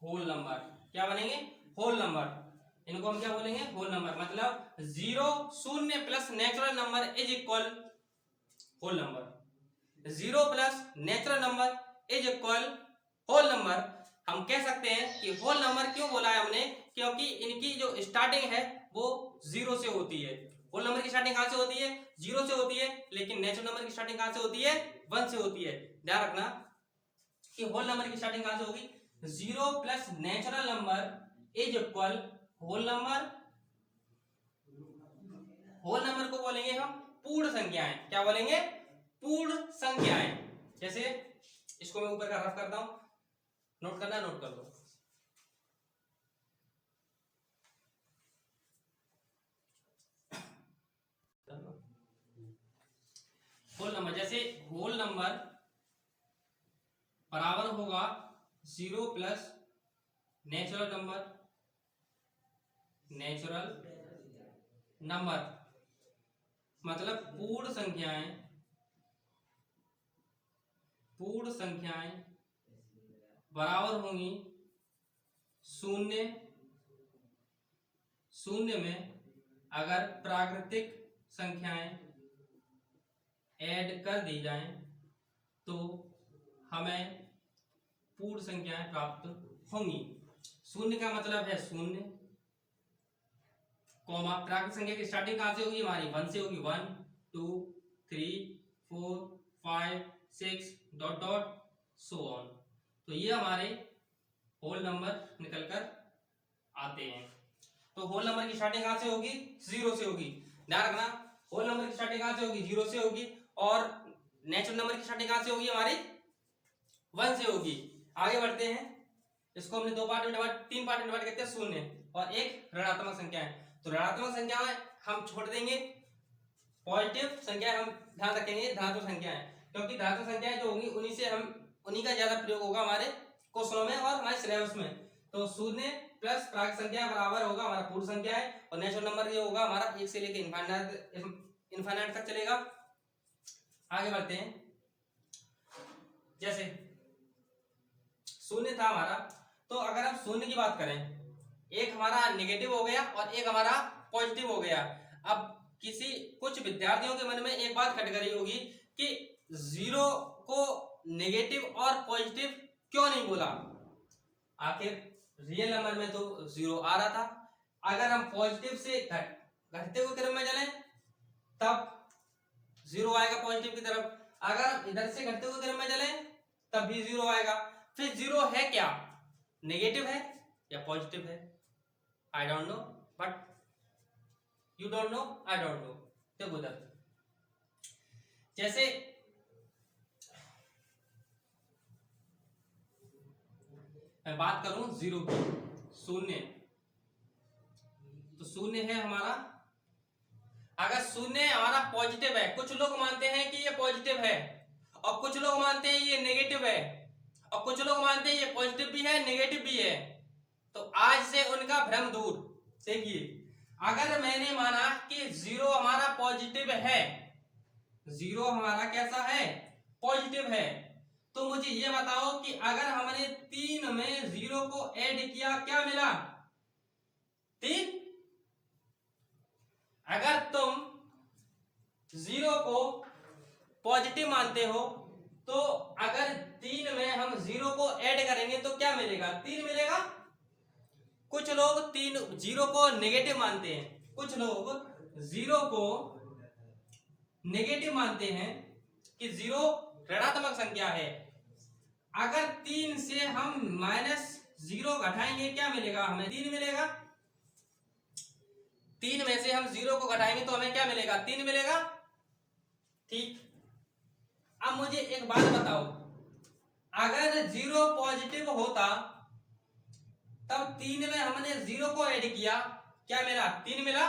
होल नंबर। क्या बनेंगे, होल नंबर। इनको हम क्या बोलेंगे, होल नंबर। मतलब 0 plus natural number is equal whole number. 0 plus natural number is equal whole number. हम कह सकते हैं कि होल नंबर क्यों बोला है हमने, क्योंकि इनकी जो स्टार्टिंग है वो 0 से होती है। होल नंबर की स्टार्टिंग कहां से होती है, 0 से होती है, लेकिन नेचुरल नंबर की स्टार्टिंग कहां से होती है, 1 से होती है। ध्यान रखना कि होल नंबर की स्टार्टिंग कहां से होगी, 0 plus natural number is equal whole number. Whole number को बोलेंगे हम पूर्ण संख्याएं। क्या बोलेंगे, पूर्ण संख्याएं। जैसे इसको मैं ऊपर का रफ करता हूं, नोट करना, नोट कर लो। होल नंबर, जैसे होल नंबर बराबर होगा 0 प्लस नेचुरल नंबर, मतलब पूर्ण संख्याएं बराबर होंगी 0 में अगर प्राकृतिक संख्याएं ऐड कर दी जाएं, तो हमें पूर्ण संख्याएं प्राप्त होंगी। 0 का मतलब है 0, कॉमा प्राकृतिक संख्या की स्टार्टिंग कहां से होगी, हमारी 1 से होगी, 1 2 3 4 5 6 डॉट डॉट सो ऑन। तो ये हमारे होल नंबर निकल कर आते हैं। तो होल नंबर की स्टार्टिंग कहां से होगी, 0 से होगी। ध्यान रखना, होल नंबर की स्टार्टिंग कहां से होगी, 0 से होगी, और नेचुरल नंबर की स्टार्टिंग कहां से होगी, हमारी 1 से होगी। आगे बढ़ते हैं, इसको हमने 3 पार्ट में डिवाइड करते हैं, 0 और एक ऋणात्मक संख्या है। तो ऋणात्मक संख्या में हम छोड़ देंगे, पॉजिटिव संख्या हम ध्यान रखेंगे, धनात्मक संख्या है, क्योंकि धनात्मक संख्याएं जो होंगी उन्हीं का ज्यादा प्रयोग होगा हमारे क्वेश्चनों में और हमारे सिलेबस में। तो 0 प्लस प्राकृतिक संख्या बराबर होगा हमारा पूर्ण संख्या है, और नेचुरल नंबर ये होगा हमारा 1 से लेकर इनफाइनाइट तक चलेगा। आगे बढ़ते हैं। जैसे शून्य था हमारा, तो अगर हम शून्य की बात करें, एक हमारा नेगेटिव हो गया और एक हमारा पॉजिटिव हो गया। अब कुछ विद्यार्थियों के मन में एक बात खट गई होगी कि जीरो को नेगेटिव और पॉजिटिव क्यों नहीं बोला, आखिर रियल नंबर में तो जीरो आ रहा था। अगर हम पॉजिटिव से घटते हुए क्रम में चलें तब जीरो आएगा पॉजिटिव की तरफ, अगर हम इधर से घटते हुए क्रम में चलें तब भी जीरो आएगा। फिर जीरो है क्या, नेगेटिव है या पॉजिटिव है? I don't know, but you don't know, I don't know. देखो उधर, जैसे मैं बात करूं जीरो की, शून्य, तो शून्य है हमारा। अगर शून्य हमारा पॉजिटिव है, कुछ लोग मानते हैं कि ये पॉजिटिव है और कुछ लोग मानते हैं ये नेगेटिव है और कुछ लोग मानते हैं ये पॉजिटिव भी है नेगेटिव भी है, तो आज से उनका भ्रम दूर। देखिए, अगर मैंने माना कि जीरो हमारा पॉजिटिव है, जीरो हमारा कैसा है, पॉजिटिव है, तो मुझे ये बताओ कि अगर हमने 3 में जीरो को ऐड किया क्या मिला, 3। अगर तुम जीरो को पॉजिटिव मानते हो तो अगर 3 में हम जीरो को ऐड करेंगे तो क्या मिलेगा, 3 मिलेगा। कुछ लोग जीरो को नेगेटिव मानते हैं, कुछ लोग जीरो को नेगेटिव मानते हैं कि जीरो ऋणात्मक संख्या है। अगर 3 से हम -0 घटाएंगे क्या मिलेगा, हमें 3 मिलेगा। 3 में से हम 0 को घटाएंगे तो हमें क्या मिलेगा, 3 मिलेगा। ठीक, अब मुझे एक बात बताओ, अगर 0 पॉजिटिव होता तब 3 में हमने 0 को ऐड किया क्या मिला, 3 मिला।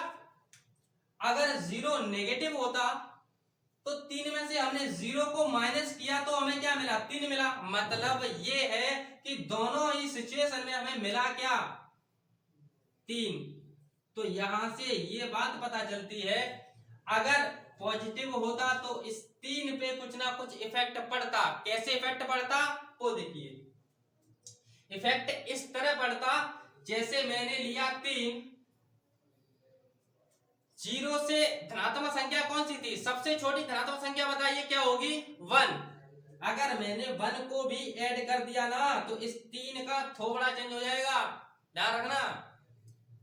अगर 0 नेगेटिव होता तो 3 में से हमने 0 को माइनस किया तो हमें क्या मिला, 3 मिला। मतलब ये है कि दोनों ही सिचुएशन में हमें मिला क्या, 3। तो यहां से ये बात पता चलती है, अगर पॉजिटिव होता तो इस 3 पे कुछ ना कुछ इफेक्ट पड़ता। कैसे इफेक्ट पड़ता वो देखिए, इफेक्ट इस तरह पड़ता जैसे मैंने लिया 3, 0 से धनात्मक संख्या कौन सी थी, सबसे छोटी धनात्मक संख्या बताइए क्या होगी, 1। अगर मैंने 1 को भी ऐड कर दिया ना तो इस 3 का थोबड़ा चेंज हो जाएगा, ध्यान रखना।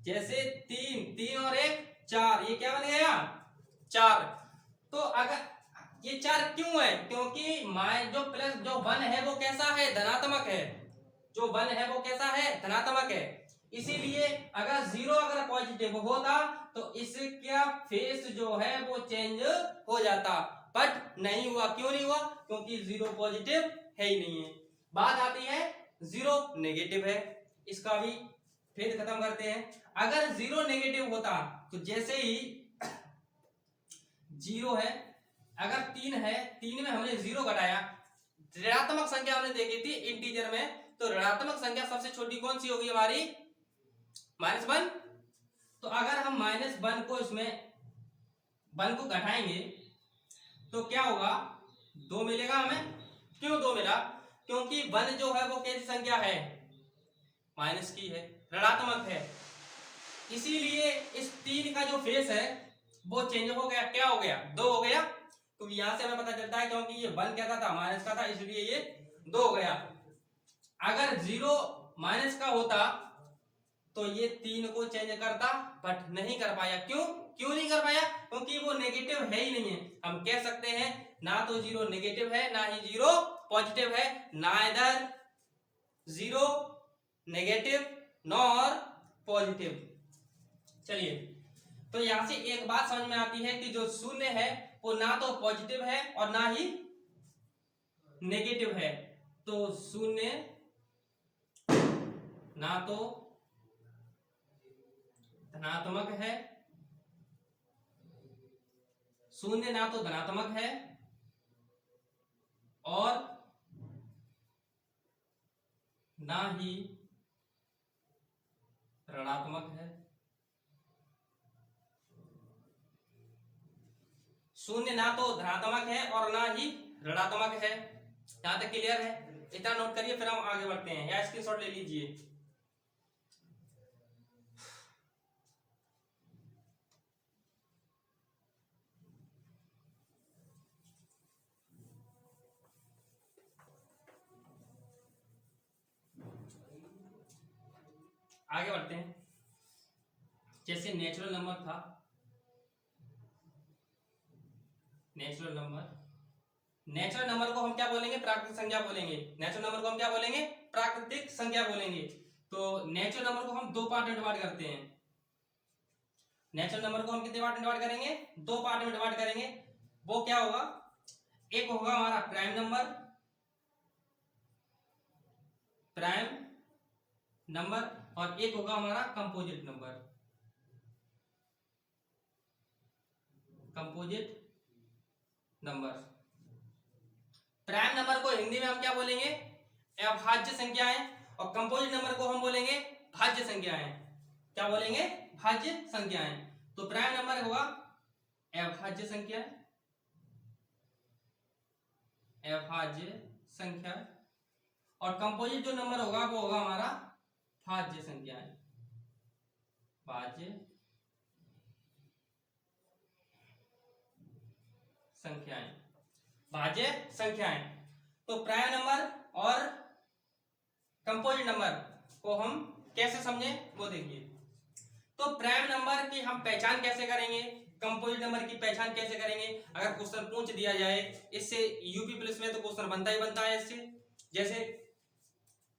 जैसे 3 और 1 4, ये क्या बन गया, 4। तो अगर ये 4 क्यों है, क्योंकि जो प्लस जो 1 है वो कैसा है, धनात्मक है। जो 1 है वो कैसा है, धनात्मक है। इसीलिए अगर 0 अगर पॉजिटिव होता तो इसका फेस जो है वो चेंज हो जाता, बट नहीं हुआ। क्यों नहीं हुआ, क्योंकि 0 पॉजिटिव है ही नहीं है। बात आती है 0 नेगेटिव है, इसका भी भेद खत्म करते हैं। अगर 0 नेगेटिव होता तो जैसे ही 0 है, अगर 3 है, 3 में हमने 0 घटाया, ऋणात्मक संख्या हमने देखी थी इंटीजर में, तो ऋणात्मक संख्या सबसे छोटी कौन सी होगी हमारी, -1। तो अगर हम -1 को इसमें 1 को घटाएंगे तो क्या होगा, 2 मिलेगा हमें। क्यों 2 मिला, क्योंकि 1 जो है वो कैसी संख्या है, माइनस की है, ऋणात्मक है। इसीलिए इस 3 का जो फेस है वो चेंज हो गया, क्या हो गया, 2 हो गया। तो यहां से हमें पता चलता है क्योंकि ये 1 क्या था, माइनस का था, इसलिए ये 2 हो गया। अगर 0 माइनस का होता तो ये 3 को चेंज करता, बट नहीं कर पाया। क्यों नहीं कर पाया, क्योंकि वो नेगेटिव है ही नहीं है। हम कह सकते हैं ना तो 0 नेगेटिव है ना ही 0 पॉजिटिव है, नाइदर 0 नेगेटिव नॉर पॉजिटिव। चलिए, तो यहां से एक बात समझ में आती है कि जो शून्य है वो ना तो पॉजिटिव है और ना ही नेगेटिव है। तो शून्य ना तो धनात्मक है, शून्य ना तो धनात्मक है और ना ही ऋणात्मक है। शून्य ना तो धनात्मक है और ना ही ऋणात्मक है। यहां तक क्लियर है? इतना नोट करिए, फिर हम आगे बढ़ते हैं, या स्क्रीनशॉट ले लीजिए। आगे बढ़ते हैं। जैसे नेचुरल नंबर था, नेचुरल नंबर को हम क्या बोलेंगे? प्राकृतिक संख्या बोलेंगे। नेचुरल नंबर को हम क्या बोलेंगे? प्राकृतिक संख्या बोलेंगे। तो नेचुरल नंबर को हम दो पार्ट में डिवाइड करते हैं। नेचुरल नंबर को हम कितने पार्ट में डिवाइड करेंगे? दो पार्ट में डिवाइड करेंगे। वो क्या होगा? एक होगा हमारा प्राइम नंबर और एक होगा हमारा कंपोजिट नंबर। प्राइम नंबर को हिंदी में हम क्या बोलेंगे? अभाज्य संख्याएं। और कंपोजिट नंबर को हम बोलेंगे भाज्य संख्याएं। क्या बोलेंगे? भाज्य संख्याएं। तो प्राइम नंबर होगा अभाज्य संख्या, और कंपोजिट जो नंबर होगा वो होगा हमारा भाज्य संख्याएं। भाज्य संख्याएं। तो प्राइम नंबर और कंपोजिट नंबर को हम कैसे समझे वो देखिए। तो प्राइम नंबर की हम पहचान कैसे करेंगे, कंपोजिट नंबर की पहचान कैसे करेंगे? अगर क्वेश्चन पूछ दिया जाए इससे, यूपी पुलिस में तो क्वेश्चन बनता ही बनता है इससे। जैसे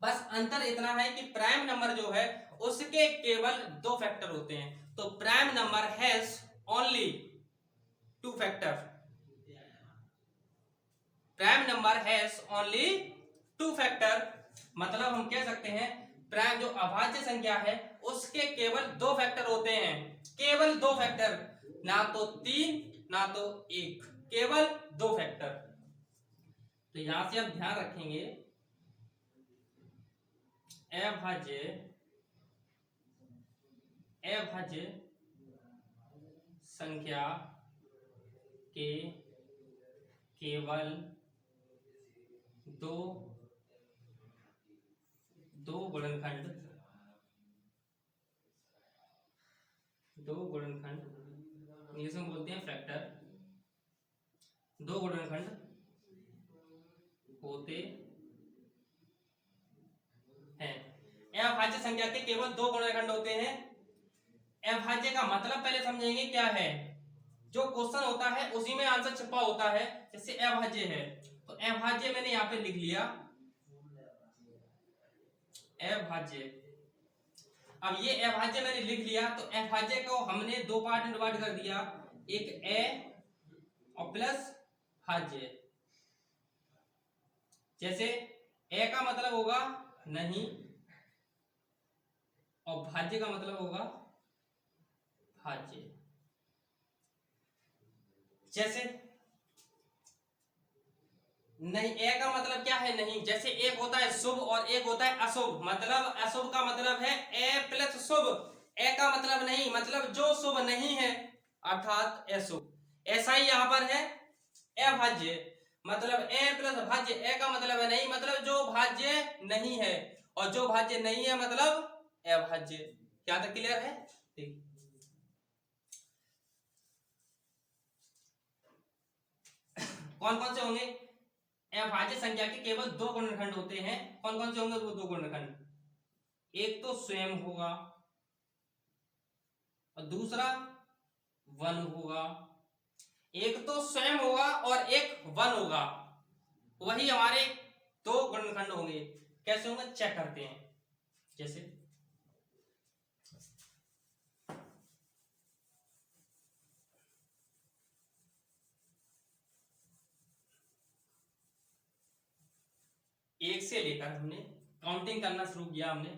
बस अंतर इतना है कि प्राइम नंबर जो है उसके केवल दो फैक्टर होते हैं। तो prime number has only two factor. Prime number has only two factor, मतलब हम कह सकते हैं प्राइम जो अभाज्य संख्या है उसके केवल दो फैक्टर होते हैं। केवल दो फैक्टर, ना तो 3 ना तो 1, केवल दो फैक्टर। तो यहां से हम ध्यान रखेंगे अभाज्य संख्या के केवल दो गुणनखंड जिसे हम बोलते हैं फैक्टर, दो गुणनखंड होते हैं। अभाज्य संख्या के केवल दो गुणनखंड होते हैं। अभाज्य का मतलब पहले समझेंगे क्या है। जो क्वेश्चन होता है उसी में आंसर छिपा होता है। जैसे अभाज्य है तो अभाज्य मैंने यहां पे लिख लिया अभाज्य। अब ये अभाज्य मैंने लिख लिया, तो अभाज्य को हमने दो पार्ट में डिवाइड कर दिया, एक ए और प्लस भाज्य। जैसे ए का मतलब होगा नहीं और भाज्य का मतलब होगा भाज्य। जैसे नहीं, ए का मतलब क्या है? नहीं। जैसे एक होता है शुभ और एक होता है अशुभ, मतलब अशुभ का मतलब है ए प्लस शुभ। ए का मतलब नहीं, मतलब जो शुभ नहीं है अर्थात अशुभ। ऐसा ही यहां पर है अभाज्य, मतलब ए प्लस भाज्य। ए का मतलब है नहीं, मतलब जो भाज्य नहीं है, और जो भाज्य नहीं है मतलब अभाज्य। क्या तक क्लियर है? ठीक। कौन कौन से होंगे? अभाज्य संख्या के केवल दो गुणनखंड होते हैं। कौन कौन से होंगे वो दो गुणनखंड? एक तो स्वयं होगा और दूसरा वन होगा। एक तो स्वयं होगा और एक वन होगा, वही हमारे दो गुणनखंड होंगे। कैसे होंगे चेक करते हैं। जैसे एक से लेकर हमने काउंटिंग करना शुरू किया, हमने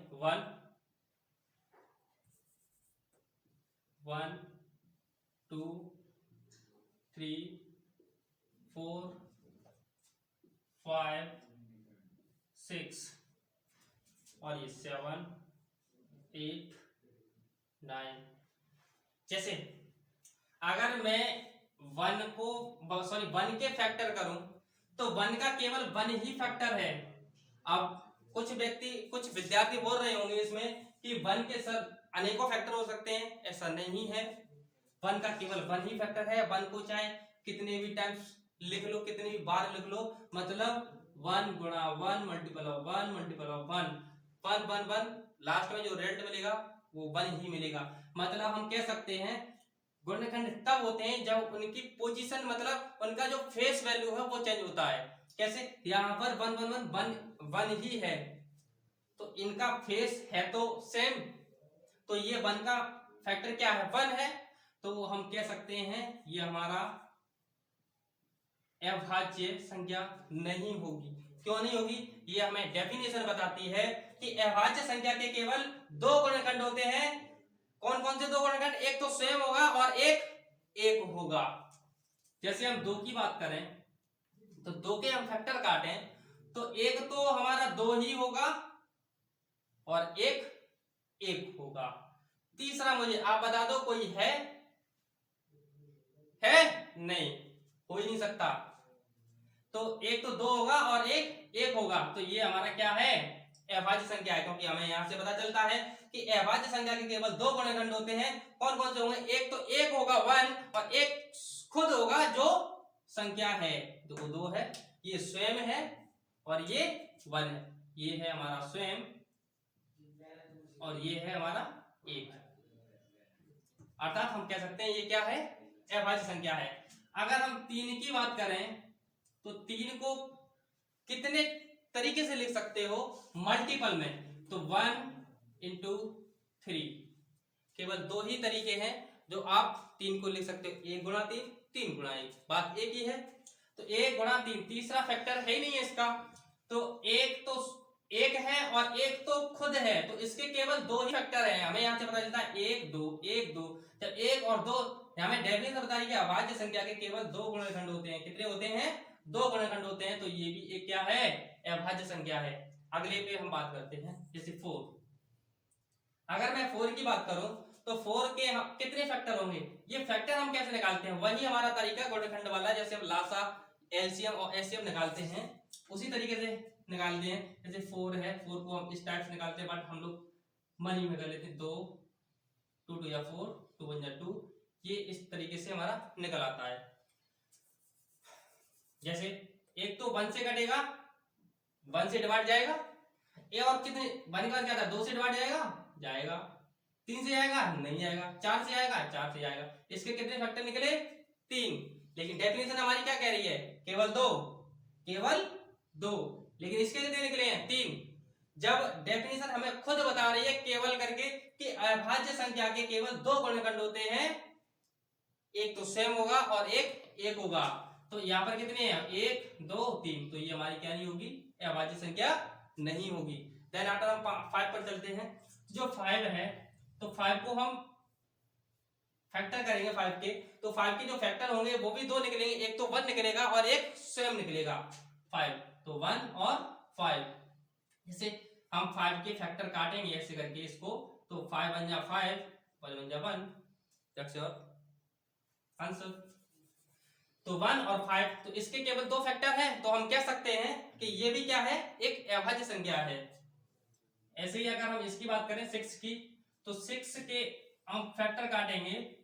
1 2 3 4 5 6 और ये 7 8 9। जैसे अगर मैं वन के फैक्टर करूं तो वन का केवल वन ही फैक्टर है। अब कुछ विद्यार्थी बोल रहे होंगे इसमें कि वन के सर अनेकों फैक्टर हो सकते हैं, ऐसा नहीं है। वन का केवल वन ही फैक्टर है। वन को चाहे कितने भी टाइम्स लिख लो, कितनी भी बार लिख लो, मतलब वन गुणा one multiple of one multiple of one, one one one, last में जो रिजल्ट मिलेगा वो वन ही मिलेगा। मतलब हम कह सकते हैं गुणनखंड तब होते हैं जब उनकी पोजीशन, मतलब उनका जो फेस वैल्यू है वो चेंज होता है। कैसे? यहाँ पर one one one one one ही है तो इनका फेस है तो सेम, तो ये वन का फैक्टर क्या है? वन है। तो हम कह सकते हैं ये हमारा अभाज्य संख्या नहीं होगी। क्यों नहीं होगी? ये हमें डेफिनेशन बताती है कि अभाज्य संख्या के केवल दो गुणनखंड होते हैं। कौन कौन से दो गुणनखंड? एक तो स्वयं होगा और एक होगा। जैसे हम दो की बात करें तो दो के हम फैक्टर काटें तो एक तो हमारा दो ही होगा और एक होगा। तीसरा मुझे आप बता दो, कोई है? नहीं, हो ही नहीं सकता। तो एक तो दो होगा और एक होगा, तो ये हमारा क्या है? अभाज्य संख्या है। क्योंकि हमें यहां से पता चलता है कि अभाज्य संख्या के केवल दो गुणनखंड होते हैं। कौन कौन से होंगे? एक तो एक होगा वन, और एक खुद होगा जो संख्या है, तो दो है, ये स्वयं है और ये वन है। ये है हमारा स्वयं और ये है हमारा एक। अर्थात हम कह सकते हैं ये क्या है? अभाज्य संख्या है। अगर हम तीन की बात करें तो तीन को कितने तरीके से लिख सकते हो? मल्टीपल में। तो 1 इंटू 3, केवल दो ही तरीके हैं जो आप तीन को लिख सकते हो, 1 गुणा 3, 3 गुणा 1, बात एक ही है। तो 1 गुणा 3, तीसरा फैक्टर है ही नहीं है इसका, तो एक है और एक तो खुद है, तो इसके केवल दो ही फैक्टर हैं। हमें यहाँ से पता चलता है 1 2 1 2। जब 1 और 2, हमें डेफिनेशन बता रही है अभाज्य संख्या के केवल दो गुणनखंड होते हैं। कितने होते हैं? दो गुणनखंड होते हैं। तो ये भी एक क्या है? अभाज्य संख्या है। अगले पे हम बात करते हैं, जैसे 4। अगर मैं 4 की बात करूं तो 4 के कितने फैक्टर होंगे? ये फैक्टर हम कैसे निकालते हैं? वही हमारा तरीका गुणनखंड वाला, जैसे हम लासा, एलसीएम और एचसीएम निकालते हैं, उसी तरीके से निकालते हैं। जैसे 4 है, 4 को हम इस टाइप से निकालते हैं, बट हम लोग मनी में कर लेते हैं। 2 2 2 या 4, 2 1 या 2, ये इस तरीके से हमारा निकल आता है। जैसे एक तो 1 से कटेगा, 1 से डिवाइड जाएगा, ये और कितने 1 का क्या था? 2 से डिवाइड जाएगा, 3 से जाएगा, नहीं जाएगा, 4 से जाएगा, 4 से जाएगा। इसके कितने फैक्टर निकले? 3। लेकिन डेफिनेशन हमारी क्या कह रही है? केवल दो। लेकिन इसके कितने निकले हैं? 3। जब डेफिनेशन हमें खुद बता रही है केवल करके कि अभाज्य संख्या के केवल दो गुणनखंड होते हैं, एक तो सेम होगा और एक होगा, तो यहाँ पर कितने हैं? 1 2 3, तो ये हमारी क्या नहीं होगी? अभाज्य संख्या नहीं होगी। देन आफ्टर हम 5 पर चलते हैं। जो 5 है तो 5 को हम फैक्टर करेंगे 5 के, तो 5 के जो फैक्टर होंगे वो भी दो निकलेंगे, एक तो 1 निकलेगा और एक स्वयं निकलेगा 5, तो 1 और 5। जैसे हम 5 के फैक्टर काटेंगे ऐसे करके इसको, तो 5 1 जा 5, 1 1 जा 1, दैट्स योर आंसर। तो 1 और 5, तो इसके केवल दो फैक्टर हैं, तो हम कह सकते हैं कि ये भी क्या है? एक अभाज्य संख्या है। ऐसे ही अगर हम इसकी बात करें 6 की, तो 6 के हम फैक्टर काटेंगे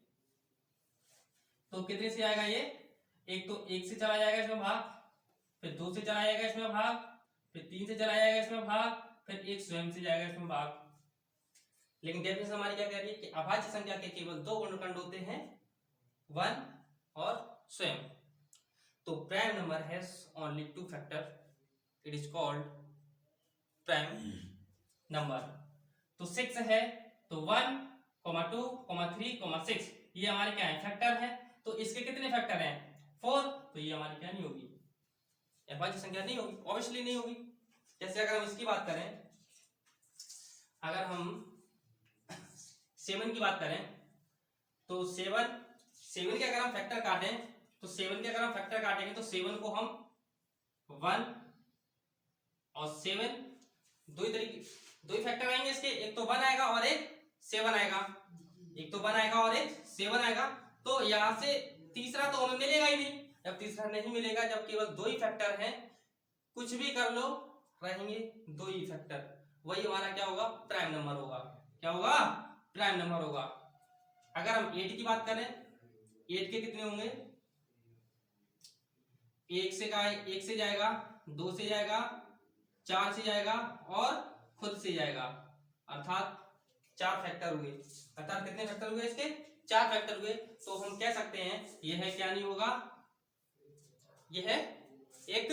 तो कितने से आएगा ये? एक तो 1 से चला जाएगा इसमें भाग, फिर 2 से चला जाएगा इसमें भाग, फिर 3 से चला जाएगा इसमें भाग, फिर 1 स्वयं से जाएगा इसमें भाग। लेकिन डेफिनेशन हमारी क्या कह रही है कि अभाज्य संख्या के केवल दो गुणनखंड होते हैं, 1 और स्वयं। तो prime number has only 2 factor, it is called prime number. तो 6 है तो 1 2 3 6, ये हमारे क्या है? फैक्टर है। तो इसके कितने फैक्टर हैं? 4, तो ये हमारी क्या नहीं होगी? अभाज्य संख्या नहीं होगी, ऑब्वियसली नहीं होगी। जैसे अगर हम इसकी बात करें, अगर हम 7 की बात करें तो 7 के अगर हम फैक्टर काटें तो 7 के अगर हम फैक्टर काटेंगे तो 7 को हम 1 और 7, दो ही फैक्टर आएंगे इसके, एक तो 1 आएगा और एक 7 आएगा, एक तो 1 आएगा और एक 7 आएगा। तो यहां से तीसरा तो हमें मिलेगा ही नहीं। जब तीसरा नहीं मिलेगा, जब केवल दो ही फैक्टर हैं, कुछ भी कर लो रहेंगे दो ही फैक्टर, वही हमारा क्या होगा, प्राइम नंबर होगा। क्या होगा, प्राइम नंबर होगा। अगर हम 8 की बात करें, 8 के कितने होंगे, एक से जाएगा, 2 से जाएगा, 4 से जाएगा और खुद से जाएगा, अर्थात 4 फैक्टर हुए। अर्थात कितने फैक्टर हुए इसके, 4 फैक्टर हुए। तो हम कह सकते हैं यह क्या नहीं होगा, यह एक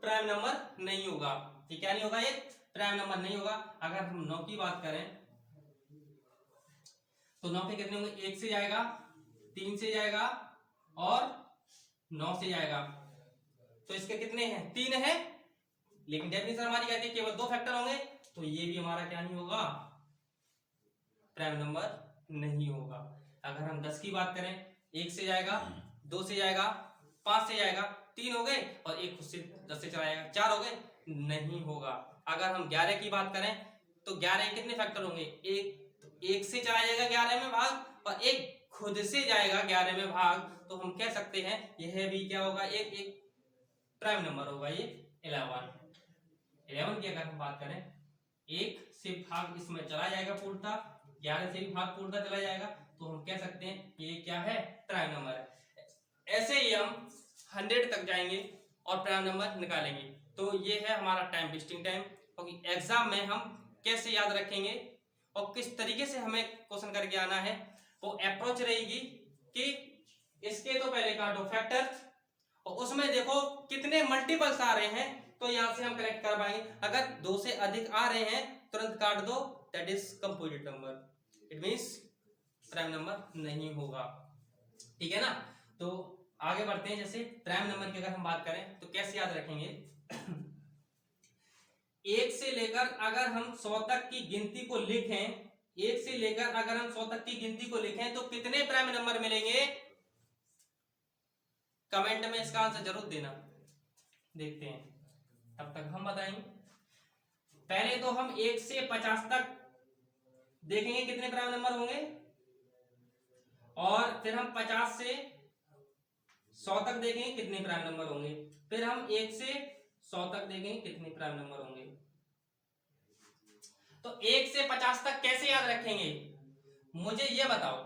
प्राइम नंबर नहीं होगा। ये क्या नहीं होगा, एक प्राइम नंबर नहीं होगा। अगर हम 9 की बात करें तो 9 के कितने होंगे, 1 से जाएगा, 3 से जाएगा और 9 से जाएगा। तो इसके कितने हैं, 3 है, लेकिन डेफिनेशन हमारी कहती है केवल 2 फैक्टर होंगे, तो ये भी हमारा क्या नहीं होगा, प्राइम नंबर नहीं होगा। अगर हम 10 की बात करें, 1 से जाएगा, 2 से जाएगा, 5 से जाएगा, 3 हो गए और एक खुद से 10 से चला जाएगा, 4 हो गए, नहीं होगा। अगर हम 11 की बात करें तो 11 कितने फैक्टर होंगे, एक से चला जाएगा 11 में भाग और एक खुद से जाएगा 11 में भाग, तो हम कह सकते हैं यह भी क्या होगा, एक प्राइम नंबर होगा। ये 11 की अगर हम बात करें, 1 से भाग इसमें चला जाएगा पूर्णतः, 11 से भी भाग पूर्णतः चला जाएगा, तो हम कह सकते हैं ये क्या है, प्राइम नंबर है। ऐसे ही हम 100 तक जाएंगे और प्राइम नंबर निकालेंगे। तो ये है हमारा टाइम वेस्टिंग टाइम, क्योंकि एग्जाम में हम कैसे याद रखेंगे और किस तरीके से हमें क्वेश्चन करके आना है, वो अप्रोच रहेगी कि इसके तो पहले काटो फैक्टर और उसमें देखो कितने मल्टीपल्स आ रहे हैं, तो यहां से हम करेक्ट कर पाएंगे। अगर 2 से अधिक आ रहे हैं तुरंत काट दो, that is composite number, it means prime number नहीं होगा। ठीक है ना। तो आगे बढ़ते हैं। जैसे प्राइम नंबर की अगर हम बात करें तो कैसे याद रखेंगे, 1 से लेकर अगर हम 100 तक की गिनती को लिखें, 1 से लेकर अगर हम 100 तक की गिनती को लिखें तो कितने प्राइम नंबर मिलेंगे, कमेंट में इसका आंसर जरूर देना, देखते हैं, तब तक हम बताएंगे। पहले तो हम 1 से 50 तक देखेंगे कितने प्राइम नंबर होंगे, और फिर हम 50 से 100 तक देखेंगे कितने प्राइम नंबर होंगे, फिर हम 1 से 100 तक देखेंगे कितने प्राइम नंबर होंगे। तो 1 से 50 तक कैसे याद रखेंगे, मुझे ये बताओ।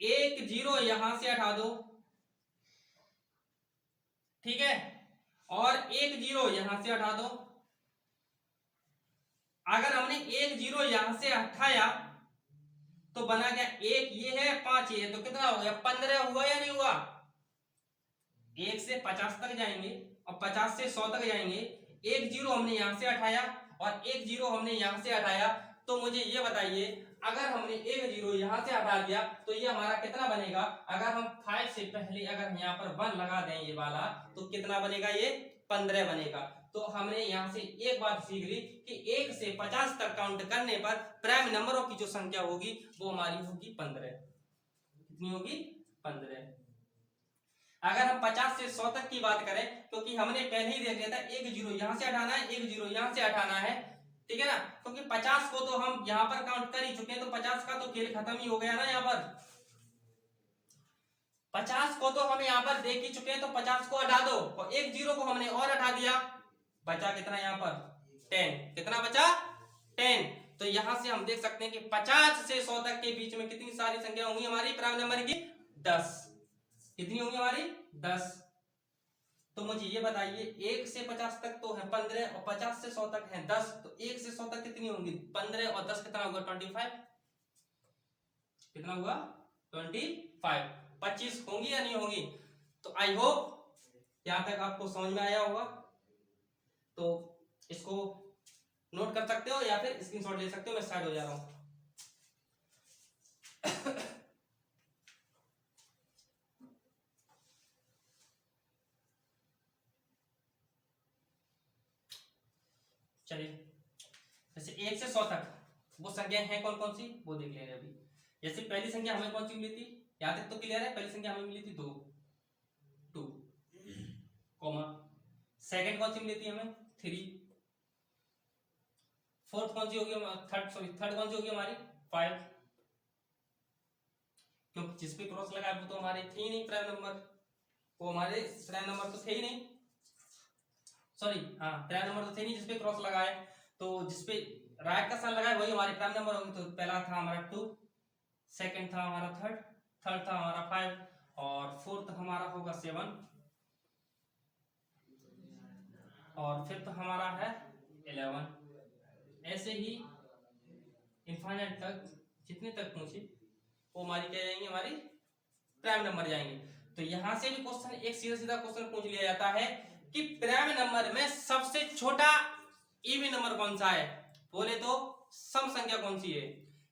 एक जीरो यहां से हटा दो, ठीक है, और एक जीरो यहां से हटा दो। अगर हमने एक जीरो यहां से हटाया तो बना गया एक ये है, 5 ये, तो कितना हो गया, 15 हुआ या नहीं हुआ। 1 से 50 तक जाएंगे और 50 से 100 तक जाएंगे, एक जीरो हमने यहां से हटाया और एक जीरो हमने यहां से हटाया, तो मुझे ये बताइए अगर हमने एक जीरो यहां से हटा दिया तो ये हमारा कितना बनेगा। अगर हम 5 से पहले अगर यहाँ पर 1 लगा दें ये वाला, तो कितना बनेगा, ये 15 बनेगा। तो हमने यहाँ से एक बात सीख ली कि 1 से 50 तक काउंट करने पर प्राइम नंबरों की जो संख्या होगी वो हमारी होगी 15। कितनी होगी, 15। अगर हम 50 से 100 तक की बात करें, क्योंकि हमने पहले ही देख लिया था एक जीरो यहां से हटाना है, एक जीरो यहां से हटाना है, ठीक है ना, क्योंकि 50 को तो हम यहां पर काउंट कर ही चुके हैं, तो 50 का तो खेल खत्म ही हो गया ना। यहाँ पर 50 को तो हम यहाँ पर देख ही चुके हैं, तो 50 को हटा दो और एक जीरो को हमने और हटा दिया, बचा कितना यहाँ पर 10, कितना बचा 10। तो यहां से हम देख सकते हैं कि 50 से 100 तक के बीच में कितनी सारी संख्या होंगी हमारी प्राइम नंबर की, 10। कितनी होंगी हमारी, 10। तो मुझे ये बताइए 1 से 50 तक तो है 15 और 50 से 100 तक है 10, तो 1 से 100 तक कितनी होंगी, 15 और 10 कितना होगा, 25। कितना हुआ, 25। 25 होंगी या नहीं होंगी। तो आई होप यहां तक आपको समझ में आया होगा। तो इसको नोट कर सकते हो या फिर स्क्रीनशॉट ले सकते हो, मैं स्टार्ट हो जा रहा हूं। चलिए, जैसे 1 से 100 तक वो संख्याएं हैं कौन कौन सी, वो देख ले रहे अभी। जैसे पहली संख्या हमें कौन सी मिली थी, यहां तक तो क्लियर है, पहली संख्या हमें मिली थी 2 कॉमा, सेकंड कौन सी मिली थी हमें 3, फोर्थ कौन सी होगी, थर्ड कौन सी होगी हमारी 5, क्योंकि जिस पे क्रॉस लगा वो तो हमारे थे ही नहीं प्राइम नंबर, वो हमारे प्राइम नंबर तो थे ही नहीं, सॉरी हाँ प्राइम नंबर तो थे नहीं जिसपे क्रॉस लगाए, तो जिसपे राइट का साइन लगाए वही हमारे प्राइम नंबर होंगे। तो पहला था हमारा 2, सेकंड था हमारा थर्ड था हमारा 5 और फोर्थ हमारा होगा 7 और फिफ्थ हमारा है 11। ऐसे ही इनफाइनाइट तक जितने तक पूछे वो हमारी क्या जाएंगे, हमारी प्राइम नंबर जाएंगे। तो यहां से भी क्वेश्चन एक सीधा सीधा क्वेश्चन पूछ लिया जाता है कि प्राइम नंबर में सबसे छोटा इवन नंबर कौन सा है, बोले तो सम संख्या कौन सी है,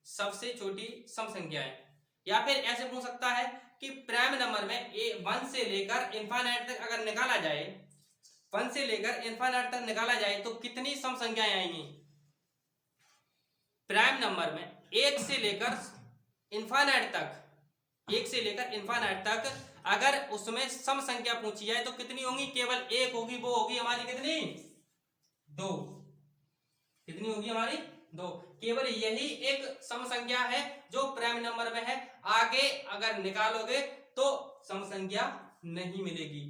सबसे छोटी सम संख्या है। या फिर ऐसे पूछ सकता है कि प्राइम नंबर में 1 से लेकर इनफाइनाइट तक अगर निकाला जाए, 1 से लेकर इनफाइनाइट तक निकाला जाए तो कितनी सम संख्याएं आएंगी। प्राइम नंबर में 1 से लेकर इनफाइनाइट तक, 1 से लेकर इनफाइनाइट तक अगर उसमें सम संख्या पूछी जाए तो कितनी होंगी, केवल एक होगी, वो होगी हमारी कितनी, 2। कितनी होगी हमारी, 2। केवल यही एक सम संख्या है जो प्राइम नंबर में है, आगे अगर निकालोगे तो सम संख्या नहीं मिलेगी।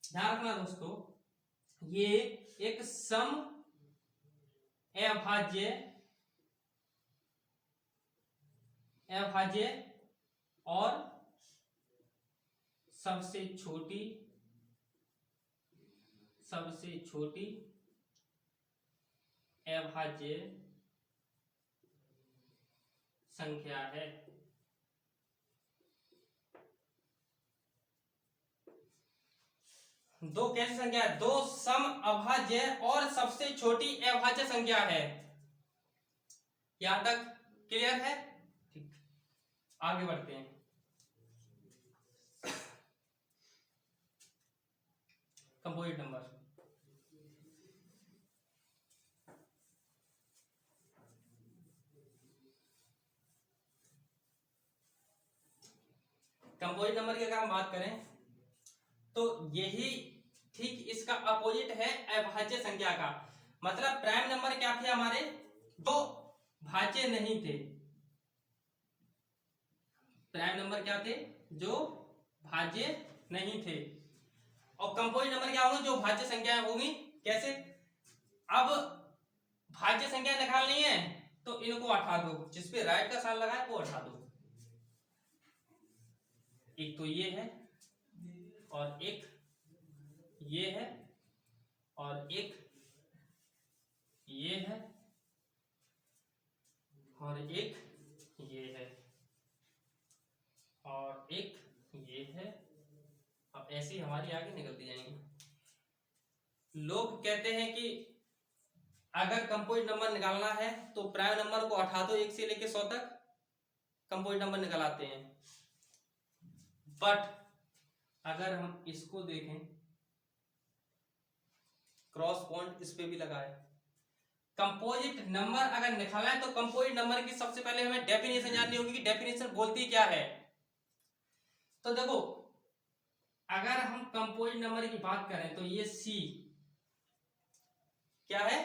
ध्यान रखना दोस्तों, ये एक सम अभाज्य और सबसे छोटी अभाज्य संख्या है। दो कैसी संख्या है, दो सम अभाज्य और सबसे छोटी अभाज्य संख्या है। यहां तक क्लियर है, ठीक, आगे बढ़ते हैं। कंपोजिट नंबर, कंपोजिट नंबर की अगर हम बात करें तो यही ठीक इसका अपोजिट है अभाज्य संख्या का। मतलब प्राइम नंबर क्या थे हमारे, जो भाज्य नहीं थे। प्राइम नंबर क्या थे, जो भाज्य नहीं थे। और कंपोजिट नंबर क्या होंगे, जो भाज्य संख्याएं होंगी। कैसे, अब भाज्य संख्या निकालनी है तो इनको हटा दो, जिसपे राइट का साइन लगा है वो हटा दो। एक तो ये है और एक ये है और एक ये है और एक ये है और एक ये है। अब ऐसे ही हमारी आगे निकलती जाएंगी। लोग कहते हैं कि अगर कंपोजिट नंबर निकालना है तो प्राइम नंबर को हटा दो, 1 से लेकर 100 तक कंपोजिट नंबर निकालते हैं। बट अगर हम इसको देखें, क्रॉस पॉइंट इस पे भी लगाए, कंपोजिट नंबर अगर निकालना है तो कंपोजिट नंबर की सबसे पहले हमें डेफिनेशन जाननी होगी कि डेफिनेशन बोलती क्या है। तो देखो, अगर हम कंपोजिट नंबर की बात करें तो ये C क्या है,